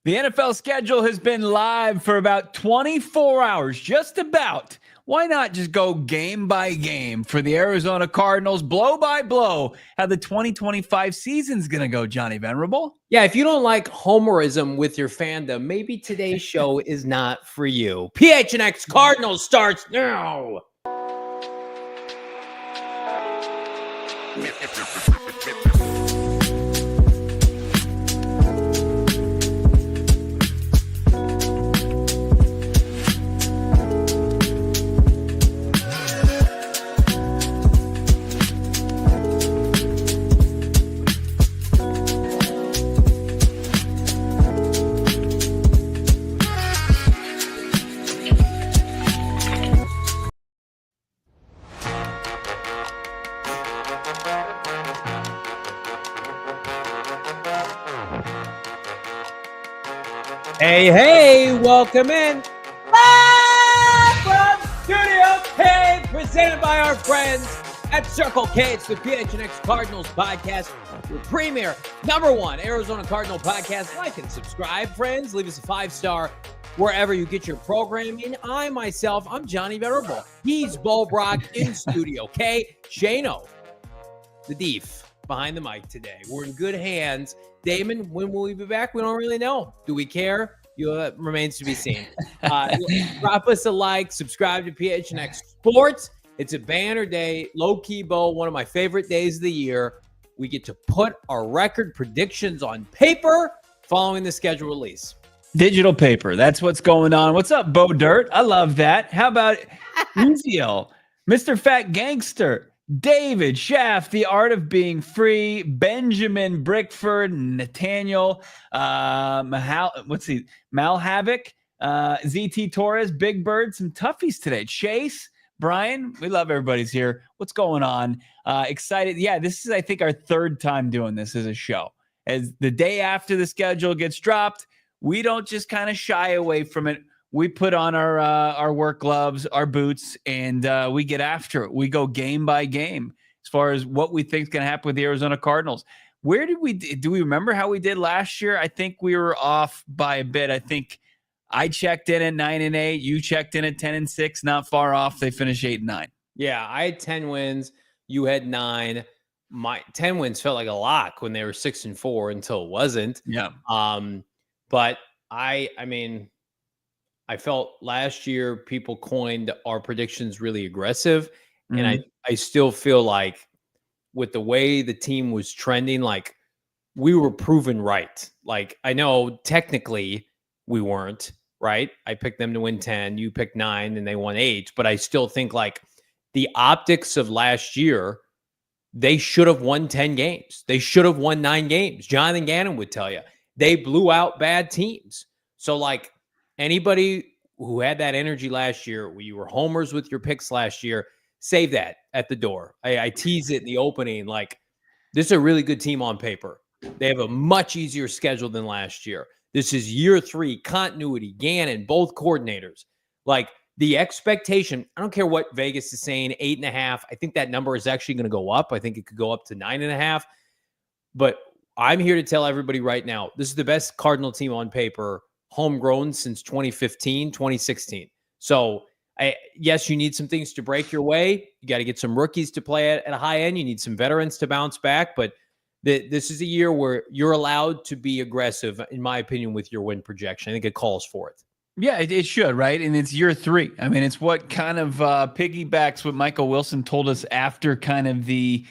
The NFL schedule has been live for about 24 hours, just about. Why not just go game by game for the Arizona Cardinals, blow by blow, how the 2025 season's going to go, Johnny Venerable? Yeah, if you don't like homerism with your fandom, maybe today's show is not for you. PHNX Cardinals starts now. Hey, welcome in. Live from Studio K, presented by our friends at Circle K. It's the PHNX Cardinals podcast, your premier, #1 Arizona Cardinal podcast. Like and subscribe, friends. Leave us a 5-star wherever you get your programming. I'm Johnny Venerable. He's Bo Brack in Studio K. Shano, the Deef, behind the mic today. We're in good hands. Damon, when will we be back? We don't really know. Do we care? It remains to be seen. Drop us a like, subscribe to PHNX Sports. It's a banner day, low-key bowl, one of my favorite days of the year. We get to put our record predictions on paper following the schedule release. Digital paper, that's what's going on. What's up, Bo Dirt? I love that. How about Ezekiel, Mr. Fat Gangster, David Schaff, The Art of Being Free, Benjamin Brickford, Nathaniel, Mal Havoc, ZT Torres, Big Bird, some toughies today. Chase, Brian, we love everybody's here. What's going on? Excited. Yeah, this is, I think, our third time doing this as a show. As the day after the schedule gets dropped, we don't just kind of shy away from it. We put on our work gloves, our boots, and we get after it. We go game by game as far as what we think is going to happen with the Arizona Cardinals. Where did do we remember how we did last year? I think we were off by a bit. I think I checked in at 9-8. You checked in at 10-6. Not far off. They finished 8-9. Yeah, I had 10 wins. You had 9. My 10 wins felt like a lock when they were 6-4 until it wasn't. Yeah. But I mean, I felt last year people coined our predictions really aggressive. Mm-hmm. And I still feel like with the way the team was trending, like we were proven right. Like I know technically we weren't, right? I picked them to win 10, you picked 9, and they won 8. But I still think like the optics of last year, they should have won 10 games. They should have won 9 games. Jonathan Gannon would tell you. They blew out bad teams. So like, anybody who had that energy last year, where you were homers with your picks last year, save that at the door. I tease it in the opening. Like, this is a really good team on paper. They have a much easier schedule than last year. This is year 3, continuity, Gannon, both coordinators. Like, the expectation, I don't care what Vegas is saying, 8.5. I think that number is actually going to go up. I think it could go up to 9.5. But I'm here to tell everybody right now, this is the best Cardinal team on paper, homegrown since 2015, 2016. So, yes, you need some things to break your way. You got to get some rookies to play at a high end. You need some veterans to bounce back. But this is a year where you're allowed to be aggressive, in my opinion, with your win projection. I think it calls for it. Yeah, it should, right? And it's year 3. I mean, it's what kind of piggybacks what Michael Wilson told us after kind of the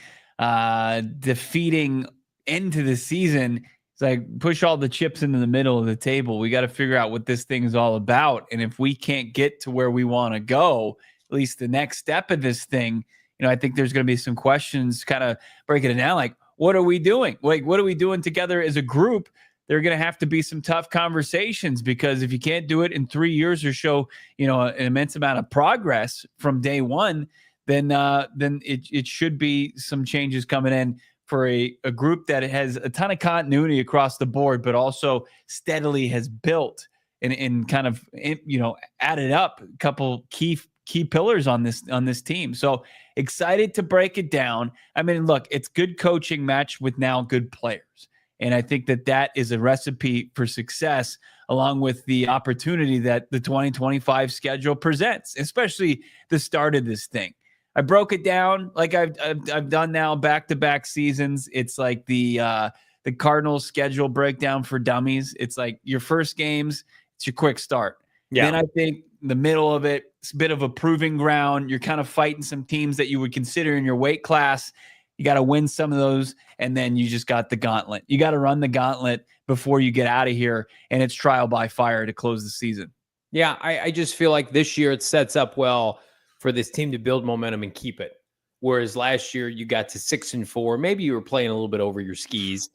defeating end to the season. It's like, push all the chips into the middle of the table. We got to figure out what this thing is all about. And if we can't get to where we want to go, at least the next step of this thing, I think there's going to be some questions kind of breaking it down. Like, what are we doing? Like, what are we doing together as a group? There are going to have to be some tough conversations, because if you can't do it in 3 years or show, an immense amount of progress from day one, then it should be some changes coming in for a group that has a ton of continuity across the board, but also steadily has built and kind of, added up a couple key pillars on this team. So excited to break it down. I mean, look, it's good coaching matched with now good players. And I think that is a recipe for success, along with the opportunity that the 2025 schedule presents, especially the start of this thing. I broke it down like I've done now back-to-back seasons. It's like the Cardinals schedule breakdown for dummies. It's like your first games, it's your quick start. Yeah. Then I think the middle of it, it's a bit of a proving ground. You're kind of fighting some teams that you would consider in your weight class. You got to win some of those, and then you just got the gauntlet. You got to run the gauntlet before you get out of here, and it's trial by fire to close the season. Yeah, I just feel like this year it sets up well for this team to build momentum and keep it. Whereas last year you got to 6-4, maybe you were playing a little bit over your skis,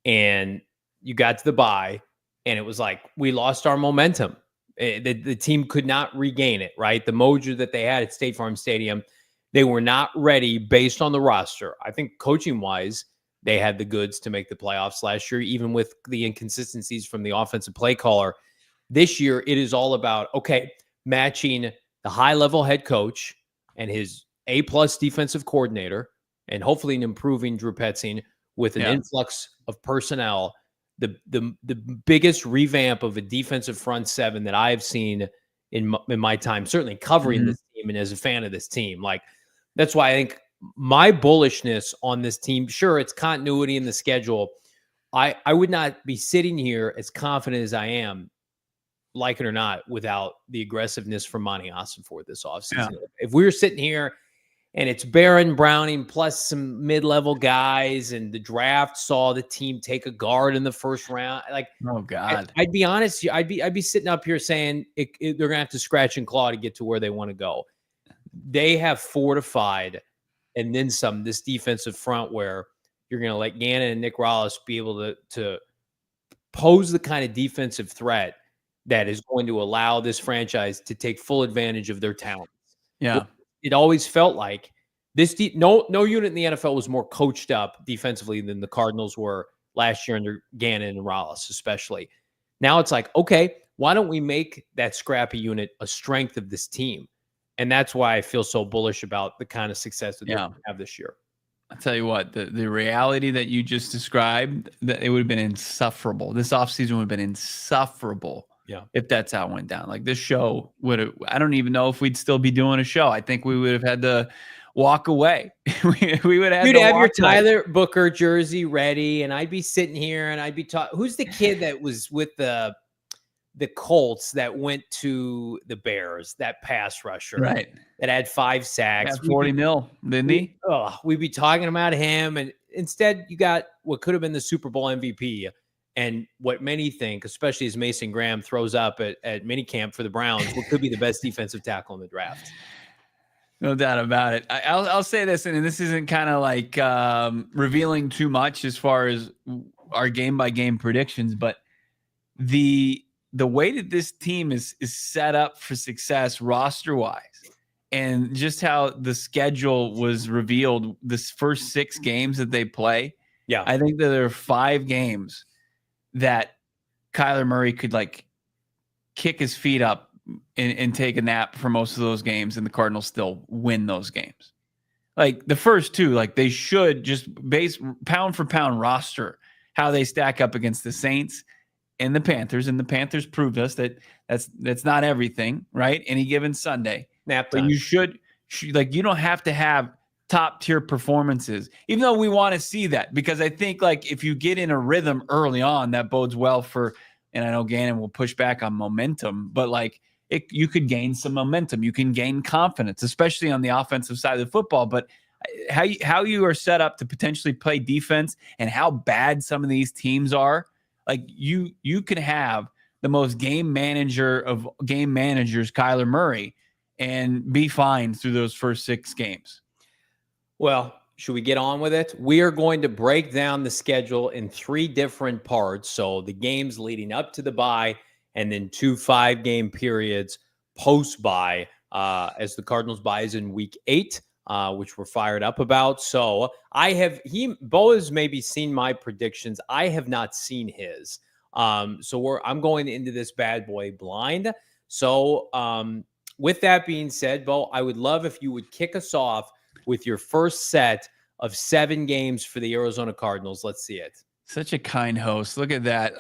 and you got to the bye, and it was like we lost our momentum. The team could not regain it, right? The mojo that they had at State Farm Stadium, they were not ready based on the roster. I think coaching-wise, they had the goods to make the playoffs last year, even with the inconsistencies from the offensive play caller. This year, it is all about, okay, matching the high-level head coach and his A-plus defensive coordinator, and hopefully an improving Drew Petzing with an influx of personnel. The biggest revamp of a defensive front seven that I've seen in my time, certainly covering this team and as a fan of this team. Like, that's why I think my bullishness on this team, sure, it's continuity in the schedule. I would not be sitting here as confident as I am, like it or not, without the aggressiveness from Monty Ossenfort this offseason. Yeah. If we were sitting here and it's Barron Browning plus some mid-level guys, and the draft saw the team take a guard in the first round, like, oh God, I'd be honest, I'd be sitting up here saying they're gonna have to scratch and claw to get to where they want to go. They have fortified, and then some, this defensive front where you're going to let Gannon and Nick Rallis be able to pose the kind of defensive threat that is going to allow this franchise to take full advantage of their talents. Yeah. It always felt like this no unit in the NFL was more coached up defensively than the Cardinals were last year under Gannon and Rallis, especially. Now it's like, okay, why don't we make that scrappy unit a strength of this team? And that's why I feel so bullish about the kind of success that they have this year. I'll tell you what, the reality that you just described, that it would have been insufferable. This offseason would have been insufferable if that's how it went down. Like, this show would have, I don't even know if we'd still be doing a show. I think we would have had to walk away. we would have You'd to have your walk away. Tyler Booker jersey ready, and I'd be sitting here and I'd be talking. Who's the kid that was with the Colts that went to the Bears, that pass rusher, right? That had 5 sacks, 40 mil, didn't he? We'd be talking about him, and instead you got what could have been the Super Bowl MVP, and what many think, especially as Mason Graham throws up at minicamp for the Browns, what could be the best defensive tackle in the draft. No doubt about it. I'll say this, and this isn't kind of like revealing too much as far as our game-by-game predictions, but the way that this team is set up for success roster-wise, and just how the schedule was revealed, this first 6 games that they play, I think that there are 5 games that Kyler Murray could, like, kick his feet up and take a nap for most of those games, and the Cardinals still win those games. Like, the first 2, like, they should just base pound for pound roster how they stack up against the Saints and the Panthers proved us that that's not everything, right? Any given Sunday. Nap time. But you should like, you don't have to have top tier performances, even though we want to see that, because I think, like, if you get in a rhythm early on, that bodes well for, and I know Gannon will push back on momentum, but like, you could gain some momentum. You can gain confidence, especially on the offensive side of the football. But how you are set up to potentially play defense, and how bad some of these teams are, like, you can have the most game manager of game managers, Kyler Murray, and be fine through those first 6 games. Well, should we get on with it? We are going to break down the schedule in 3 different parts. So the games leading up to the bye, and then 2 5-game periods post-bye, as the Cardinals bye is in week 8, which we're fired up about. So Bo has maybe seen my predictions. I have not seen his. So I'm going into this bad boy blind. So with that being said, Bo, I would love if you would kick us off with your first set of 7 games for the Arizona Cardinals. Let's see it. Such a kind host. Look at that.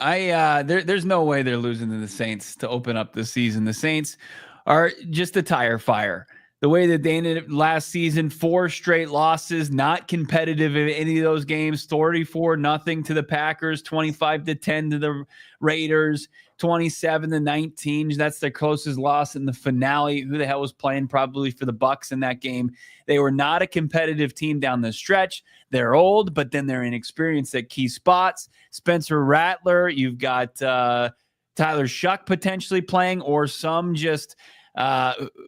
There's no way they're losing to the Saints to open up the season. The Saints are just a tire fire. The way that they ended last season, 4 straight losses, not competitive in any of those games. 34-0 to the Packers, 25-10 to the Raiders, 27-19. That's their closest loss in the finale. Who the hell was playing? Probably for the Bucs in that game. They were not a competitive team down the stretch. They're old, but then they're inexperienced at key spots. Spencer Rattler, you've got Tyler Shuck potentially playing, or some just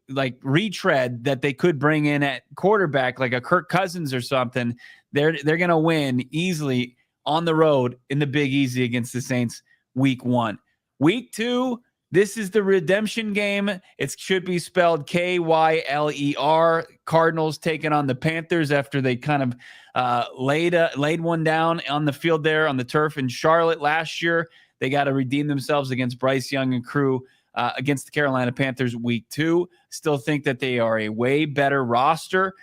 like retread that they could bring in at quarterback, like a Kirk Cousins or something. They're going to win easily on the road in the Big Easy against the Saints week 1. Week 2, this is the redemption game. It should be spelled Kyler. Cardinals taking on the Panthers after they kind of laid one down on the field there on the turf in Charlotte last year. They got to redeem themselves against Bryce Young and crew against the Carolina Panthers week 2. Still think that they are a way better roster.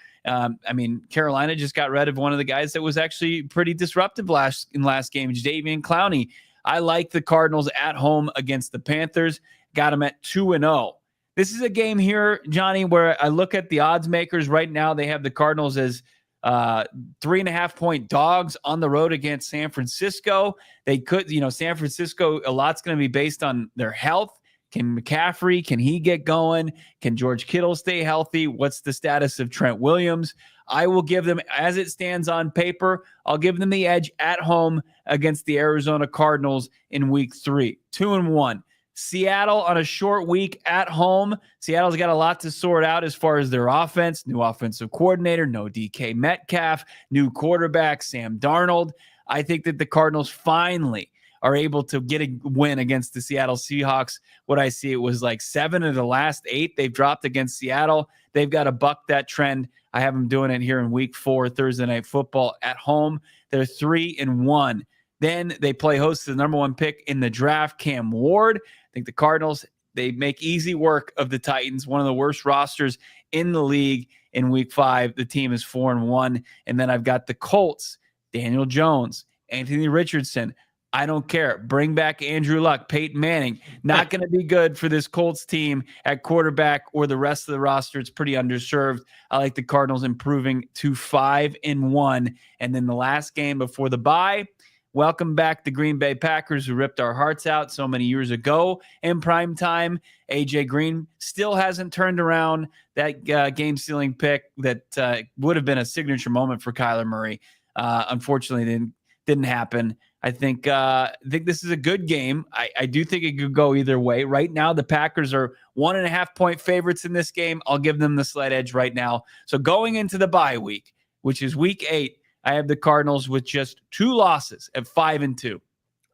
Carolina just got rid of one of the guys that was actually pretty disruptive last game, Jadeveon Clowney. I like the Cardinals at home against the Panthers. Got them at 2-0. This is a game here, Johnny, where I look at the odds makers right now. They have the Cardinals as 3.5-point dogs on the road against San Francisco. They could, San Francisco, a lot's going to be based on their health. Can McCaffrey, can he get going? Can George Kittle stay healthy? What's the status of Trent Williams? I will give them, as it stands on paper, I'll give them the edge at home against the Arizona Cardinals in week 3. 2-1. Seattle on a short week at home. Seattle's got a lot to sort out as far as their offense. New offensive coordinator, no DK Metcalf, new quarterback, Sam Darnold. I think that the Cardinals finally are able to get a win against the Seattle Seahawks. What I see, it was like 7 of the last 8 they've dropped against Seattle. They've got to buck that trend. I have them doing it here in week 4, Thursday Night Football at home. They're 3-1. Then they play host to the number 1 pick in the draft, Cam Ward. I think the Cardinals, they make easy work of the Titans, one of the worst rosters in the league. In week 5, the team is 4-1. And then I've got the Colts, Daniel Jones, Anthony Richardson. I don't care. Bring back Andrew Luck, Peyton Manning. Not going to be good for this Colts team at quarterback or the rest of the roster. It's pretty underserved. I like the Cardinals improving to 5-1. And then the last game before the bye, welcome back the Green Bay Packers, who ripped our hearts out so many years ago in prime time. AJ Green still hasn't turned around that game-stealing pick that would have been a signature moment for Kyler Murray. Unfortunately, didn't happen. I think this is a good game. I do think it could go either way. Right now, the Packers are 1.5-point favorites in this game. I'll give them the slight edge right now. So going into the bye week, which is week 8, I have the Cardinals with just 2 losses at 5-2.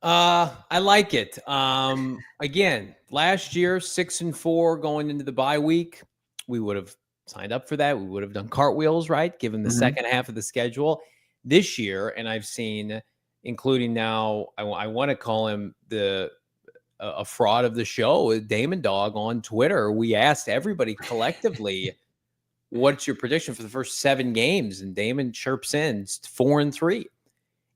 I like it. Again, last year, 6-4 going into the bye week. We would have signed up for that. We would have done cartwheels, right? Given the second half of the schedule this year. And I've seen, including now, I want to call him a fraud of the show, Damon Dog on Twitter. We asked everybody collectively, what's your prediction for the first 7 games? And Damon chirps in 4-3.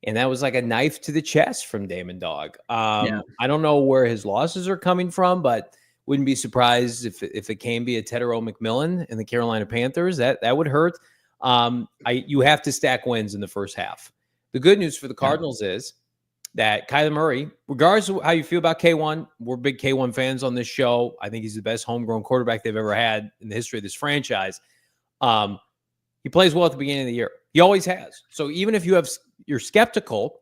And that was like a knife to the chest from Damon Dog. I don't know where his losses are coming from, but wouldn't be surprised if it can be a Tedero McMillan and the Carolina Panthers. That would hurt. You have to stack wins in the first half. The good news for the Cardinals is that Kyler Murray, regardless of how you feel about K1, we're big K1 fans on this show. I think he's the best homegrown quarterback they've ever had in the history of this franchise. He plays well at the beginning of the year. He always has. So even if you're skeptical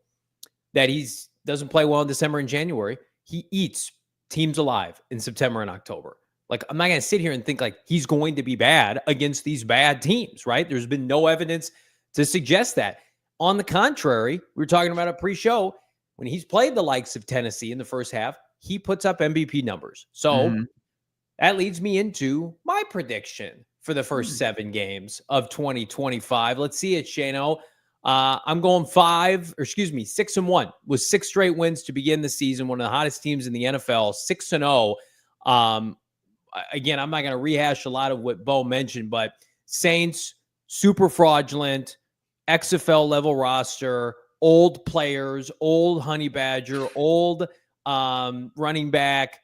that he doesn't play well in December and January, he eats teams alive in September and October. Like, I'm not going to sit here and think like he's going to be bad against these bad teams, right? There's been no evidence to suggest that. On the contrary, we were talking about a pre-show, when he's played the likes of Tennessee in the first half, he puts up MVP numbers. So that leads me into my prediction for the first 7 games of 2025. Let's see it, Shano. I'm going 6-1 with 6 straight wins to begin the season. One of the hottest teams in the NFL, 6-0. Again, I'm not going to rehash a lot of what Bo mentioned, but Saints, super fraudulent, XFL level roster, old players, old Honey Badger, old running back.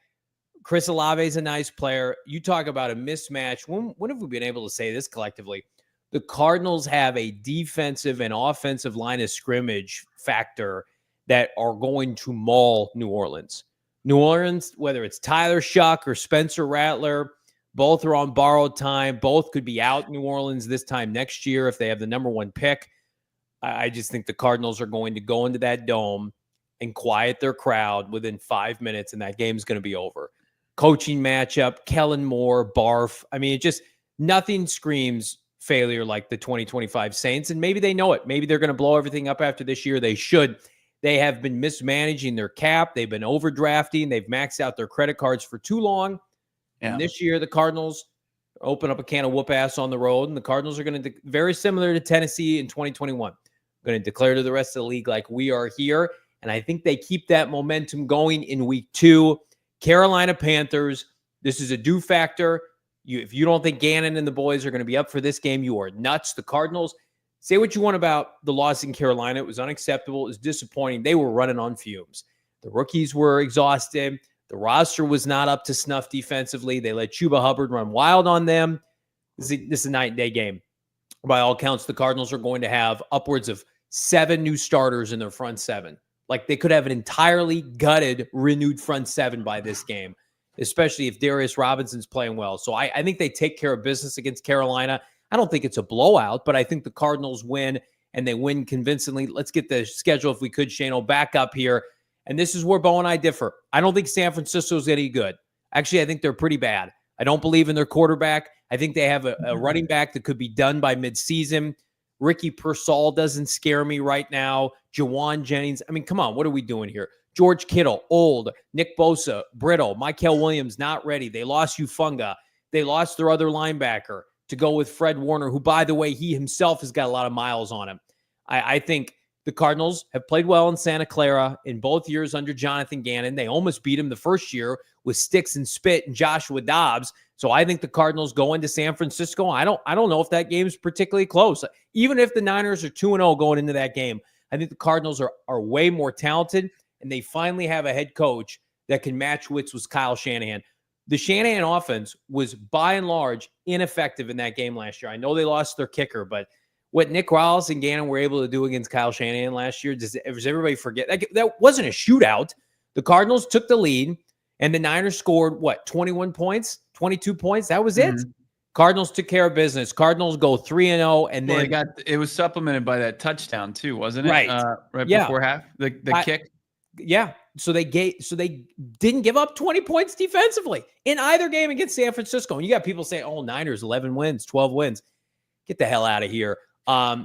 Chris Olave is a nice player. You talk about a mismatch. When have we been able to say this collectively? The Cardinals have a defensive and offensive line of scrimmage factor that are going to maul New Orleans. New Orleans, whether it's Tyler Shuck or Spencer Rattler, both are on borrowed time. Both could be out New Orleans this time next year if they have the number 1 pick. I just think the Cardinals are going to go into that dome and quiet their crowd within 5 minutes, and that game's going to be over. Coaching matchup, Kellen Moore, barf. I mean, it just nothing screams failure like the 2025 Saints, and maybe they know it. Maybe they're going to blow everything up after this year. They should. They have been mismanaging their cap. They've been overdrafting. They've maxed out their credit cards for too long. Yeah. And this year, the Cardinals open up a can of whoop ass on the road, and the Cardinals are going to, very similar to Tennessee in 2021, going to declare to the rest of the league like we are here. And I think they keep that momentum going in week 2. Carolina Panthers, this is a do factor. If you don't think Gannon and the boys are going to be up for this game, you are nuts. The Cardinals, say what you want about the loss in Carolina. It was unacceptable. It was disappointing. They were running on fumes. The rookies were exhausted. The roster was not up to snuff defensively. They let Chuba Hubbard run wild on them. This is a night and day game. By all counts, the Cardinals are going to have upwards of 7 new starters in their front 7. Like, they could have an entirely gutted, renewed front 7 by this game, especially if Darius Robinson's playing well. So I think they take care of business against Carolina. I don't think it's a blowout, but I think the Cardinals win, and they win convincingly. Let's get the schedule, if we could, Shane, back up here. And this is where Bo and I differ. I don't think San Francisco is any good. Actually, I think they're pretty bad. I don't believe in their quarterback. I think they have a running back that could be done by midseason. Ricky Pearsall doesn't scare me right now. Jawan Jennings. I mean, come on. What are we doing here? George Kittle, old. Nick Bosa, brittle. Michael Williams, not ready. They lost Ufunga. They lost their other linebacker to go with Fred Warner, who, by the way, he himself has got a lot of miles on him. I think the Cardinals have played well in Santa Clara in both years under Jonathan Gannon. They almost beat him the first year with sticks and spit and Joshua Dobbs. So I think the Cardinals go into San Francisco. I don't know if that game's particularly close. Even if the Niners are 2-0 going into that game, I think the Cardinals are way more talented, and they finally have a head coach that can match wits with Kyle Shanahan. The Shanahan offense was, by and large, ineffective in that game last year. I know they lost their kicker, but what Nick Rawls and Gannon were able to do against Kyle Shanahan last year, does everybody forget? That wasn't a shootout. The Cardinals took the lead, and the Niners scored, 21 points, 22 points? That was it. Cardinals took care of business. Cardinals go 3-0, and then it was supplemented by that touchdown too, wasn't it? Right. Before half, the kick. Yeah. So they didn't give up 20 points defensively in either game against San Francisco. And you got people saying, "Oh, Niners 11 wins, 12 wins." Get the hell out of here.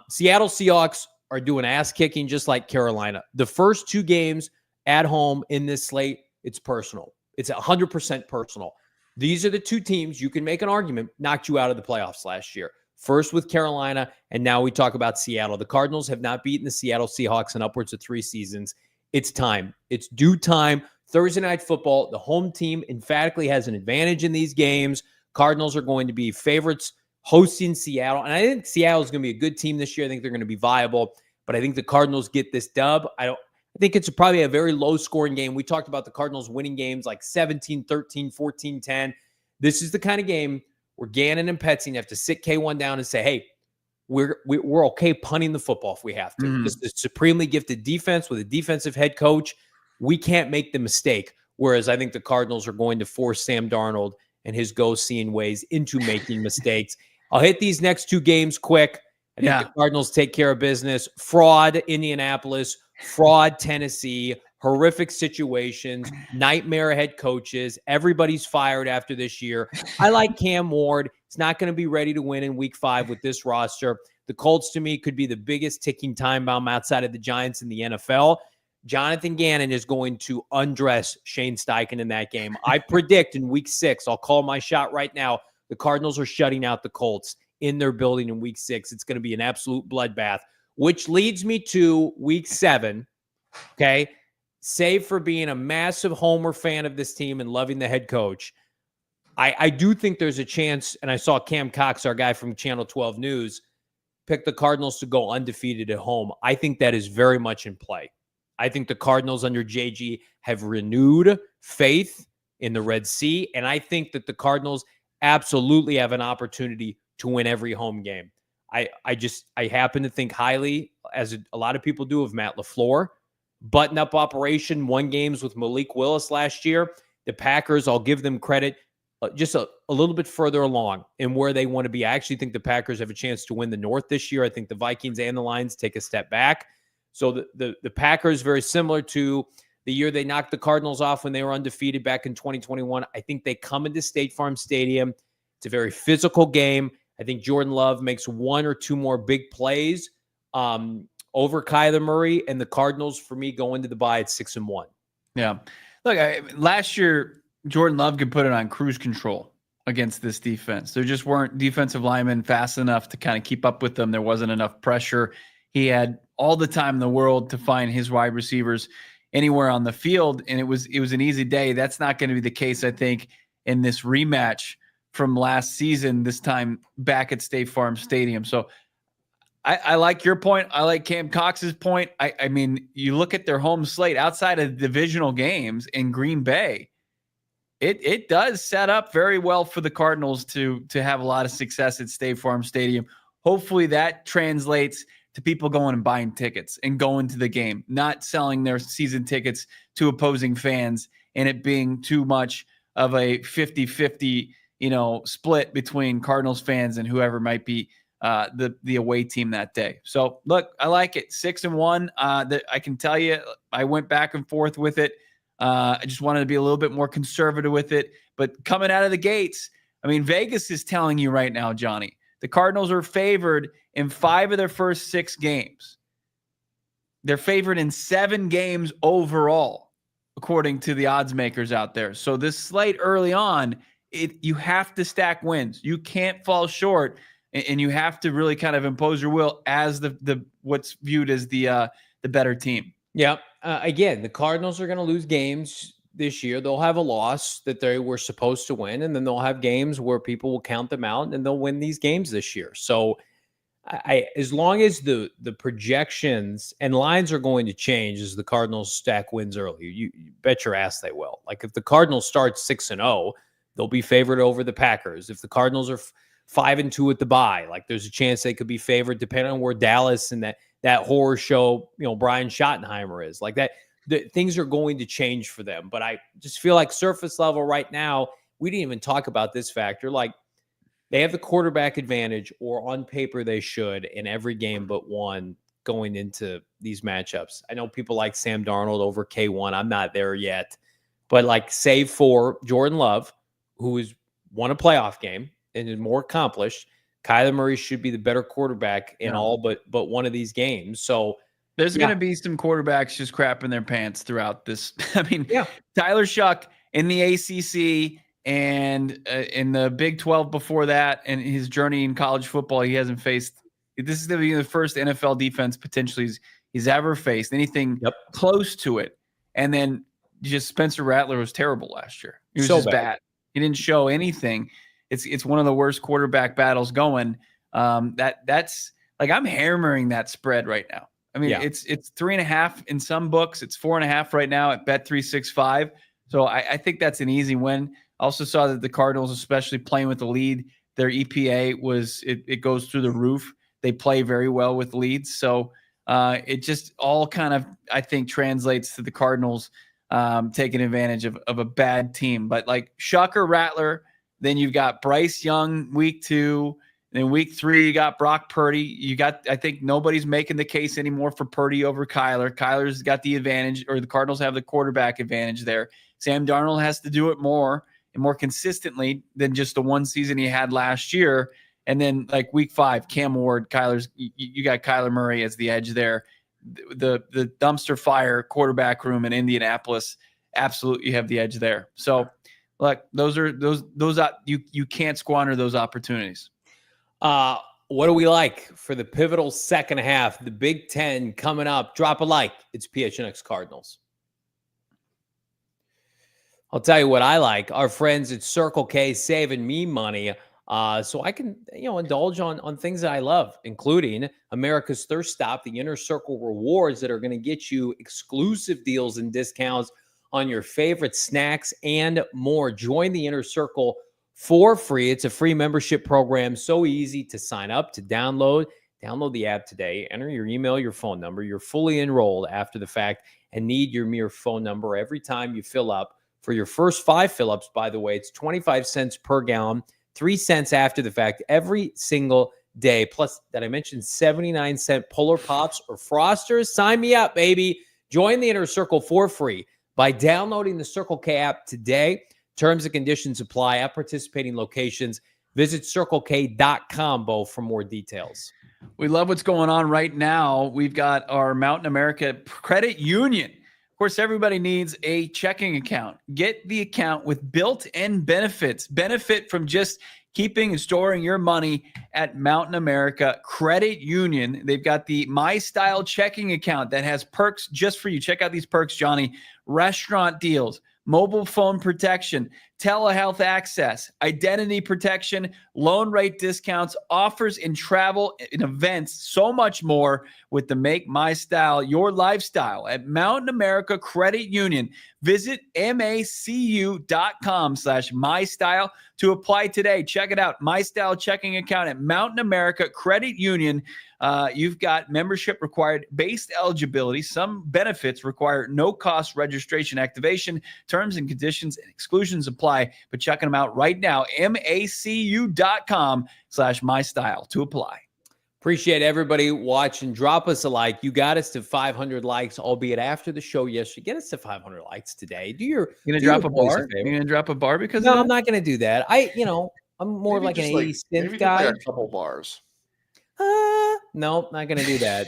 Seattle Seahawks are doing ass kicking just like Carolina. The first 2 games at home in this slate, it's personal. It's 100% personal. These are the 2 teams you can make an argument knocked you out of the playoffs last year. First with Carolina, and now we talk about Seattle. The Cardinals have not beaten the Seattle Seahawks in upwards of 3 seasons. It's time. It's due time. Thursday Night Football, the home team emphatically has an advantage in these games. Cardinals are going to be favorites hosting Seattle, and I think Seattle is going to be a good team this year. I think they're going to be viable, but I think the Cardinals get this dub. I think it's probably a very low-scoring game. We talked about the Cardinals winning games like 17-13, 14-10. This is the kind of game where Gannon and Petsing have to sit K1 down and say, hey, we're okay punting the football if we have to. This is a supremely gifted defense with a defensive head coach. We can't make the mistake, whereas I think the Cardinals are going to force Sam Darnold and his go-seeing ways into making mistakes. I'll hit these next 2 games quick. I think the Cardinals take care of business. Fraud, Indianapolis. Fraud, Tennessee. Horrific situations. Nightmare head coaches. Everybody's fired after this year. I like Cam Ward. He's not going to be ready to win in week 5 with this roster. The Colts, to me, could be the biggest ticking time bomb outside of the Giants in the NFL. Jonathan Gannon is going to undress Shane Steichen in that game. I predict in week 6, I'll call my shot right now, the Cardinals are shutting out the Colts in their building in week 6. It's going to be an absolute bloodbath, which leads me to week 7, okay? Save for being a massive homer fan of this team and loving the head coach, I do think there's a chance, and I saw Cam Cox, our guy from Channel 12 News, picked the Cardinals to go undefeated at home. I think that is very much in play. I think the Cardinals under JG have renewed faith in the Red Sea, and I think that the Cardinals absolutely have an opportunity to win every home game. I happen to think highly, as a lot of people do, of Matt LaFleur. Button-up operation, won games with Malik Willis last year. The Packers, I'll give them credit, just a little bit further along in where they want to be. I actually think the Packers have a chance to win the North this year. I think the Vikings and the Lions take a step back. So the Packers, very similar to the year they knocked the Cardinals off when they were undefeated back in 2021. I think they come into State Farm Stadium. It's a very physical game. I think Jordan Love makes one or two more big plays over Kyler Murray, and the Cardinals, for me, go into the bye at 6-1. Yeah. Look, last year, Jordan Love could put it on cruise control against this defense. There just weren't defensive linemen fast enough to kind of keep up with them. There wasn't enough pressure. He had all the time in the world to find his wide receivers anywhere on the field, and it was an easy day. That's not going to be the case, I think, in this rematch from last season, this time back at State Farm Stadium. So I like your point. I like Cam Cox's point. I mean, you look at their home slate outside of divisional games in Green Bay, it does set up very well for the Cardinals to have a lot of success at State Farm Stadium. Hopefully that translates to people going and buying tickets and going to the game, not selling their season tickets to opposing fans and it being too much of a 50-50, split between Cardinals fans and whoever might be the away team that day. So look, I like it. 6-1. I can tell you, I went back and forth with it. I just wanted to be a little bit more conservative with it. But coming out of the gates, I mean, Vegas is telling you right now, Johnny, the Cardinals are favored in 5 of their first 6 games. They're favored in 7 games overall, according to the odds makers out there. So this slate early on, you have to stack wins. You can't fall short. And you have to really kind of impose your will as the what's viewed as the better team. Yeah. Again, the Cardinals are going to lose games this year. They'll have a loss that they were supposed to win, and then they'll have games where people will count them out, and they'll win these games this year. So, as long as the projections and lines are going to change as the Cardinals stack wins early, you bet your ass they will. Like if the Cardinals start 6-0, they'll be favored over the Packers. If the Cardinals are 5-2 at the bye, like there's a chance they could be favored depending on where Dallas and that horror show, Brian Schottenheimer is. Like that, things are going to change for them. But I just feel like surface level right now, we didn't even talk about this factor. Like they have the quarterback advantage, or on paper they should, in every game but one going into these matchups. I know people like Sam Darnold over K1. I'm not there yet. But like, save for Jordan Love, who has won a playoff game and is more accomplished, Kyler Murray should be the better quarterback in all but one of these games. So there's going to be some quarterbacks just crapping their pants throughout this. I mean, Tyler Shuck in the ACC and in the Big 12 before that, and his journey in college football, he hasn't faced. This is going to be the first NFL defense potentially he's ever faced anything close to it. And then just Spencer Rattler was terrible last year. He was so just bad. He didn't show anything. It's one of the worst quarterback battles going. That's like, I'm hammering that spread right now. I mean, it's 3.5 in some books. It's 4.5 right now at Bet365. So I think that's an easy win. I also saw that the Cardinals, especially playing with the lead, their EPA it goes through the roof. They play very well with leads. So it just all kind of, I think, translates to the Cardinals taking advantage of a bad team. But like Shucker, Rattler, then you've got Bryce Young week 2. Then week 3, you got Brock Purdy. I think nobody's making the case anymore for Purdy over Kyler. Kyler's got the advantage, or the Cardinals have the quarterback advantage there. Sam Darnold has to do it more and more consistently than just the one season he had last year. And then like week 5, Cam Ward, you got Kyler Murray as the edge there. The dumpster fire quarterback room in Indianapolis, absolutely have the edge there. So look, those you can't squander those opportunities. What do we like for the pivotal second half? The Big Ten coming up. Drop a like. It's PHNX Cardinals. I'll tell you what I like. Our friends at Circle K saving me money So I can, indulge on things that I love, including America's Thirst Stop, the Inner Circle rewards that are going to get you exclusive deals and discounts on your favorite snacks and more. Join the Inner Circle for free. It's a free membership program, so easy to sign up, to download. Download the app today, enter your email, your phone number. You're fully enrolled after the fact and need your mere phone number every time you fill up. For your first 5 fill-ups, by the way, it's 25 cents per gallon, 3 cents after the fact every single day. Plus, that I mentioned, 79-cent Polar Pops or Frosters. Sign me up, baby. Join the Inner Circle for free by downloading the Circle K app today. Terms and conditions apply at participating locations. Visit CircleK.com, Bo, for more details. We love what's going on right now. We've got our Mountain America Credit Union. Of course, everybody needs a checking account. Get the account with built-in benefits. Benefit from just keeping and storing your money at Mountain America Credit Union. They've got the My Style checking account that has perks just for you. Check out these perks, Johnny. Restaurant deals, mobile phone protection, telehealth access, identity protection, loan rate discounts, offers in travel and events, so much more with the Make My Style Your Lifestyle at Mountain America Credit Union. Visit macu.com/mystyle to apply today. Check it out. My Style checking account at Mountain America Credit Union. You've got membership required, base eligibility. Some benefits require no cost registration activation. Terms and conditions and exclusions apply, but checking them out right now. macu.com/mystyle to apply. Appreciate everybody watching. Drop us a like. You got us to 500 likes, albeit after the show yesterday. Get us to 500 likes today. You gonna drop a bar? You gonna drop a bar because no, I'm not gonna do that. I'm more Maybe like an just 80 synth maybe guy. play a couple bars. No, not gonna do that.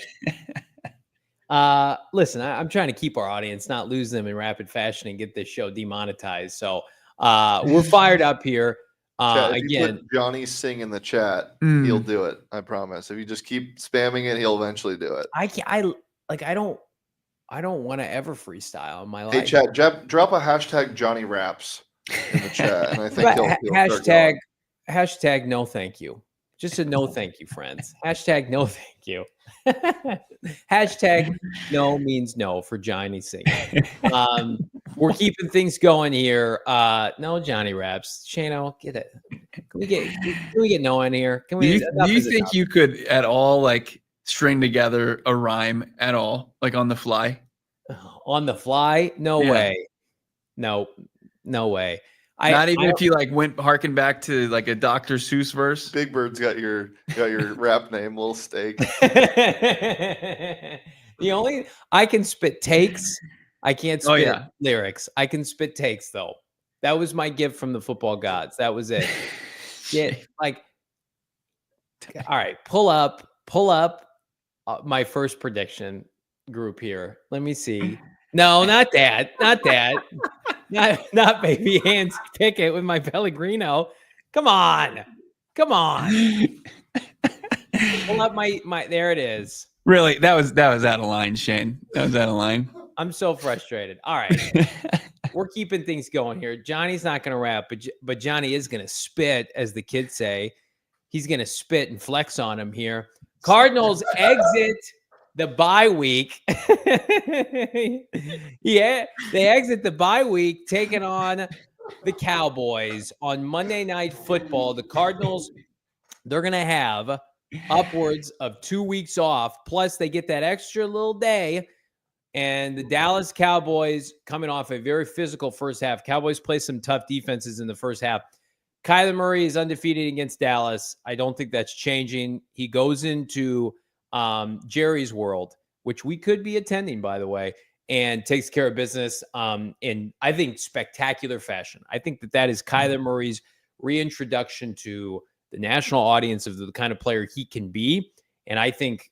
Listen, I'm trying to keep our audience, not lose them in rapid fashion and get this show demonetized. So we're fired up here. Chat, if you Again, put Johnny Sing in the chat, he'll do it. I promise. If you just keep spamming it, he'll eventually do it. I don't want to ever freestyle in my life. Hey, chat, drop a hashtag Johnny Raps in the chat, and I think he'll hashtag no thank you. Just a no thank you, friends. Hashtag no thank you. Hashtag no means no for Johnny singing. We're keeping things going here. No Johnny Raps. Shano, get it. Can we get no in here? Can we? Do you think you could at all like string together a rhyme at all, like on the fly? On the fly? No way. No way. Not even if you like went harken back to like a Dr. Seuss verse. Big Bird's got your rap name, Little Steak. I can spit takes. I can't spit lyrics. I can spit takes though. That was my gift from the football gods. That was it. All right, pull up my first prediction group here. Let me see. No, not that. Not baby hands Pickett with my Pellegrino. Come on. Pull up my there it is. Really? That was out of line, Shane. That was out of line. I'm so frustrated. All right. We're keeping things going here. Johnny's not going to rap, but Johnny is going to spit, as the kids say. He's going to spit and flex on him here. Cardinals exit the bye week. Yeah, they exit the bye week, taking on the Cowboys on Monday Night Football. The Cardinals, they're going to have upwards of 2 weeks off. Plus, they get that extra little day. And the Dallas Cowboys coming off a very physical first half. Cowboys play some tough defenses in the first half. Kyler Murray is undefeated against Dallas. I don't think that's changing. He goes into Jerry's World, which we could be attending, by the way, and takes care of business in, I think, spectacular fashion. I think that is Kyler Murray's reintroduction to the national audience of the kind of player he can be. And I think,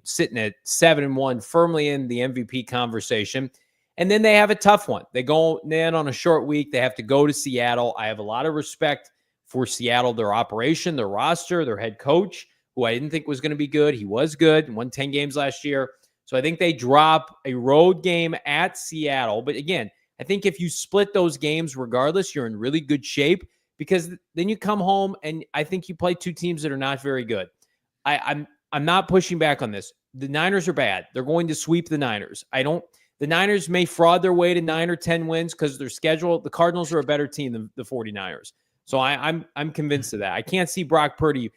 sitting at 7-1, firmly in the MVP conversation. And then they have a tough one. They go in on a short week. They have to go to Seattle. I have a lot of respect for Seattle, their operation, their roster, their head coach, who I didn't think was going to be good. He was good, won 10 games last year. So I think they drop a road game at Seattle. But again, I think if you split those games regardless, you're in really good shape because then you come home and I think you play two teams that are not very good. I'm not pushing back on this. The Niners are bad. They're going to sweep the Niners. The Niners may fraud their way to 9 or 10 wins because their schedule. The Cardinals are a better team than the 49ers. So I'm convinced of that. I can't see Brock Purdy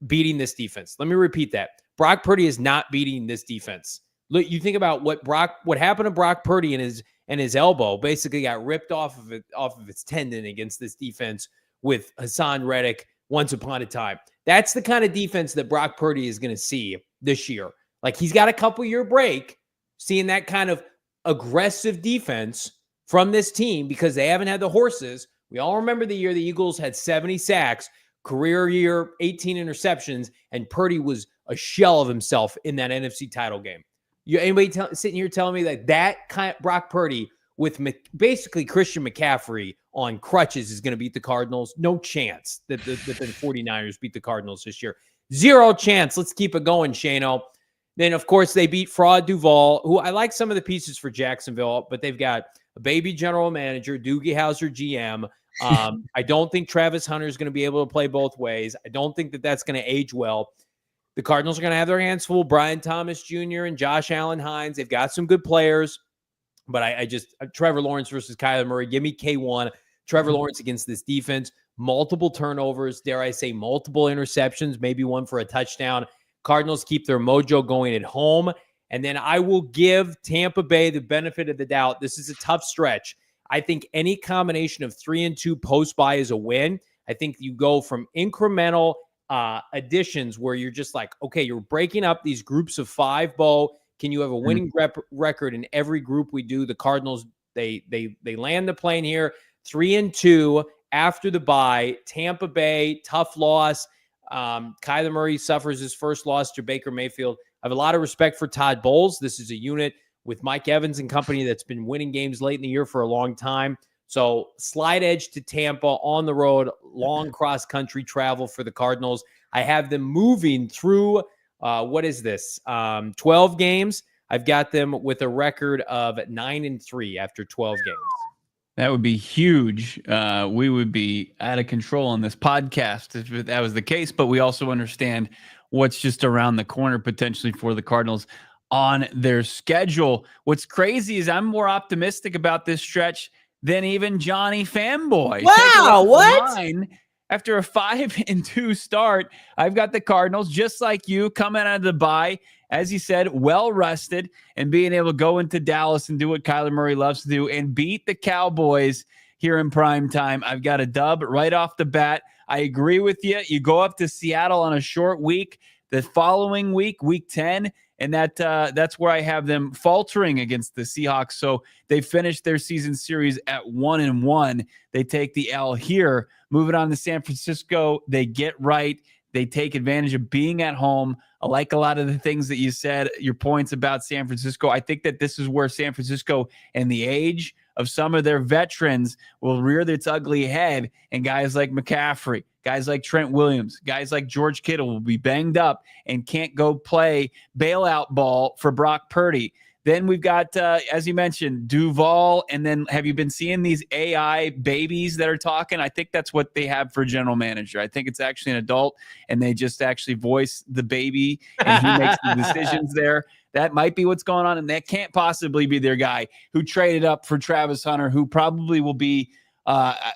beating this defense. Let me repeat that. Brock Purdy is not beating this defense. Look, you think about what happened to Brock Purdy and his elbow basically got ripped off of its tendon against this defense with Hassan Reddick once upon a time. That's the kind of defense that Brock Purdy is going to see this year. Like, he's got a couple-year break seeing that kind of aggressive defense from this team because they haven't had the horses. We all remember the year the Eagles had 70 sacks, career year, 18 interceptions, and Purdy was a shell of himself in that NFC title game. Anybody sitting here telling me that kind of Brock Purdy with basically Christian McCaffrey on crutches is going to beat the Cardinals? No chance that the 49ers beat the Cardinals this year. Zero chance. Let's keep it going, Shano. Then, of course, they beat Fraud Duval, who I like some of the pieces for Jacksonville, but they've got a baby general manager, Doogie Howser GM. I don't think Travis Hunter is going to be able to play both ways. I don't think that that's going to age well. The Cardinals are going to have their hands full. Brian Thomas Jr. and Josh Allen Hines. They've got some good players, but I just Trevor Lawrence versus Kyler Murray. Give me K1. Trevor Lawrence against this defense. Multiple turnovers. Dare I say multiple interceptions, maybe one for a touchdown. Cardinals keep their mojo going at home. And then I will give Tampa Bay the benefit of the doubt. This is a tough stretch. I think any combination of 3-2 post-bye is a win. I think you go from incremental additions where you're just like, okay, you're breaking up these groups of 5, Bo. Can you have a winning record in every group we do? The Cardinals, they land the plane here, 3-2 after the bye. Tampa Bay, tough loss. Kyler Murray suffers his first loss to Baker Mayfield. I have a lot of respect for Todd Bowles. This is a unit with Mike Evans and company that's been winning games late in the year for a long time. So slight edge to Tampa on the road, long cross-country travel for the Cardinals. I have them moving through, 12 games. I've got them with a record of 9-3 after 12 games. That would be huge. We would be out of control on this podcast if that was the case, but we also understand what's just around the corner potentially for the Cardinals on their schedule. What's crazy is I'm more optimistic about this stretch than even Johnny Fanboy. Wow, what? After a 5-2 start, I've got the Cardinals, just like you, coming out of the bye, as you said, well rested, and being able to go into Dallas and do what Kyler Murray loves to do and beat the Cowboys here in prime time. I've got a dub right off the bat. I agree with you. You go up to Seattle on a short week. The following week, week 10, and that's where I have them faltering against the Seahawks. So they finished their season series at 1-1. They take the L here. Moving on to San Francisco, they get right. They take advantage of being at home. I like a lot of the things that you said, your points about San Francisco. I think that this is where San Francisco and the age of some of their veterans will rear its ugly head, and guys like McCaffrey, guys like Trent Williams, guys like George Kittle will be banged up and can't go play bailout ball for Brock Purdy. Then we've got, as you mentioned, Duval. And then have you been seeing these AI babies that are talking? I think that's what they have for general manager. I think it's actually an adult, and they just actually voice the baby, and he makes the decisions there. That might be what's going on, and that can't possibly be their guy who traded up for Travis Hunter, who probably will be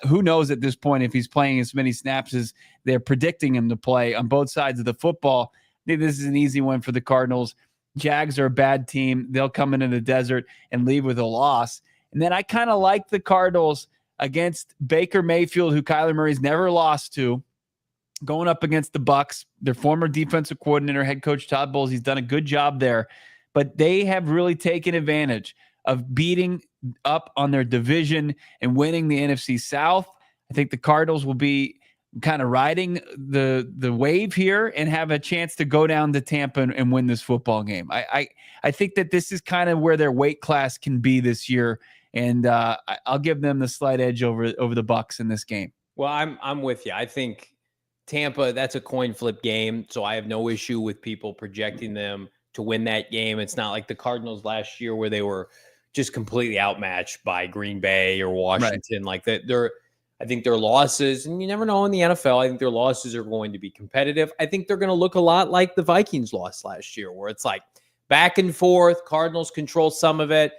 who knows at this point if he's playing as many snaps as they're predicting him to play on both sides of the football. I think this is an easy one for the Cardinals. Jags are a bad team. They'll come into the desert and leave with a loss. And then I kind of like the Cardinals against Baker Mayfield, who Kyler Murray's never lost to, going up against the Bucs. Their former defensive coordinator, head coach Todd Bowles, he's done a good job there. But they have really taken advantage of beating up on their division and winning the NFC South. I think the Cardinals will be kind of riding the wave here and have a chance to go down to Tampa and win this football game. I think that this is kind of where their weight class can be this year, and I'll give them the slight edge over the Bucs in this game. Well, I'm with you. I think Tampa, that's a coin flip game, so I have no issue with people projecting them to win that game. It's not like the Cardinals last year where they were just completely outmatched by Green Bay or Washington. Right. Like that, I think their losses, and you never know in the NFL, I think their losses are going to be competitive. I think they're going to look a lot like the Vikings lost last year, where it's like back and forth. Cardinals control some of it.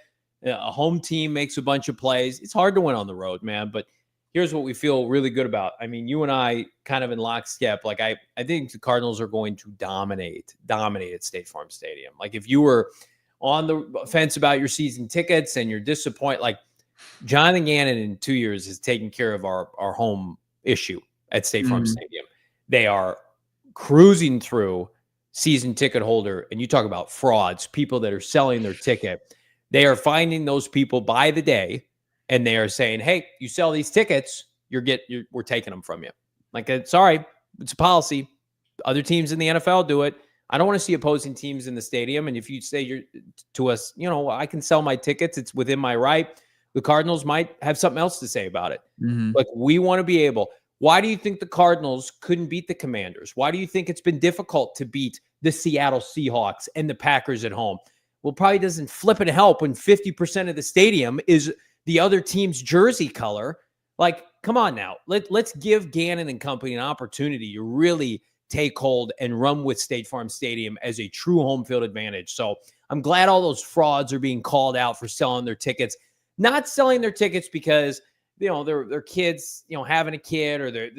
A home team makes a bunch of plays. It's hard to win on the road, man. But here's what we feel really good about. I mean, you and I kind of in lockstep. Like I think the Cardinals are going to dominate at State Farm Stadium. Like if you were on the fence about your season tickets and you're disappointed, like Jonathan Gannon in 2 years is taking care of our home issue at State Farm Stadium. They are cruising through season ticket holder, and you talk about frauds, people that are selling their ticket. They are finding those people by the day, and they are saying, "Hey, you sell these tickets, we're taking them from you." Like, sorry, it's a policy. Other teams in the NFL do it. I don't want to see opposing teams in the stadium. And if you say to us, I can sell my tickets, it's within my right. The Cardinals might have something else to say about it. Like, we want to be able. Why do you think the Cardinals couldn't beat the Commanders? Why do you think it's been difficult to beat the Seattle Seahawks and the Packers at home? Well, probably doesn't flip and help when 50% of the stadium is the other team's jersey color. Like, come on now. Let's give Gannon and company an opportunity to really take hold and run with State Farm Stadium as a true home field advantage. So I'm glad all those frauds are being called out for selling their tickets. Not selling their tickets because, their kids, having a kid or their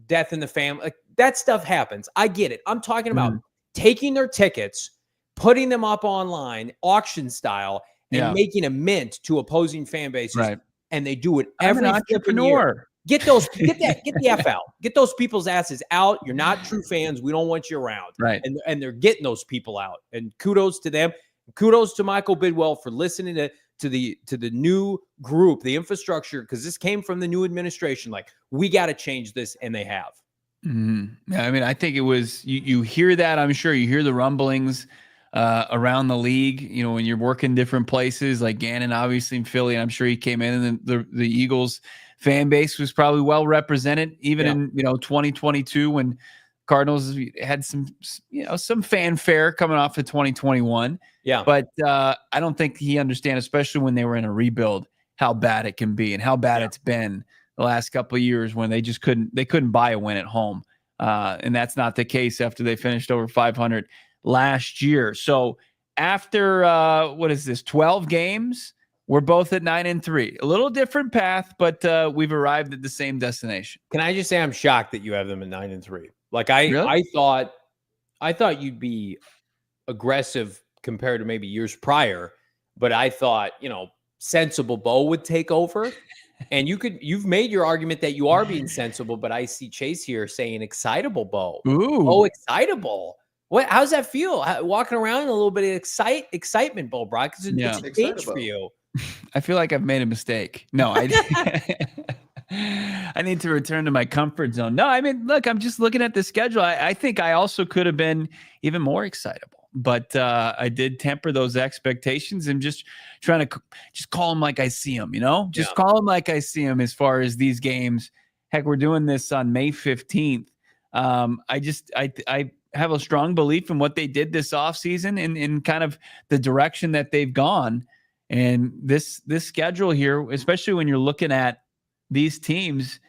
death in the family. Like, that stuff happens. I get it. I'm talking about taking their tickets, putting them up online, auction style, and making a mint to opposing fan bases. Right. And they do it every entrepreneur. Year. Get the F out. Get those people's asses out. You're not true fans. We don't want you around. Right. And they're getting those people out. And kudos to them. Kudos to Michael Bidwell for listening to the new group, the infrastructure, because this came from the new administration. Like, we got to change this, and they have. Yeah, I mean, I think it was you hear that. I'm sure you hear the rumblings around the league. When you're working different places, like Gannon, obviously in Philly. I'm sure he came in, and the Eagles fan base was probably well represented, even in 2022 when Cardinals had some fanfare coming off of 2021. Yeah. But I don't think he understands, especially when they were in a rebuild, how bad it can be and how bad it's been the last couple of years when they just couldn't buy a win at home. And that's not the case after they finished over 500 last year. So after 12 games, we're both at 9-3. A little different path, but we've arrived at the same destination. Can I just say I'm shocked that you have them at 9-3? Like, Really? I thought you'd be aggressive compared to maybe years prior, but I thought, sensible Bo would take over. And you've made your argument that you are being sensible, but I see Chase here saying excitable Bo. Ooh. Oh, excitable. How's that feel? Walking around a little bit of excitement, Bo Brack. It's a change for you. I feel like I've made a mistake. No, I need to return to my comfort zone. No, I mean, look, I'm just looking at the schedule. I think I also could have been even more excitable, but I did temper those expectations and just trying to just call them like I see them, call them like I see them as far as these games. Heck, we're doing this on May 15th. I have a strong belief in what they did this offseason and in kind of the direction that they've gone. And this schedule here, especially when you're looking at these teams,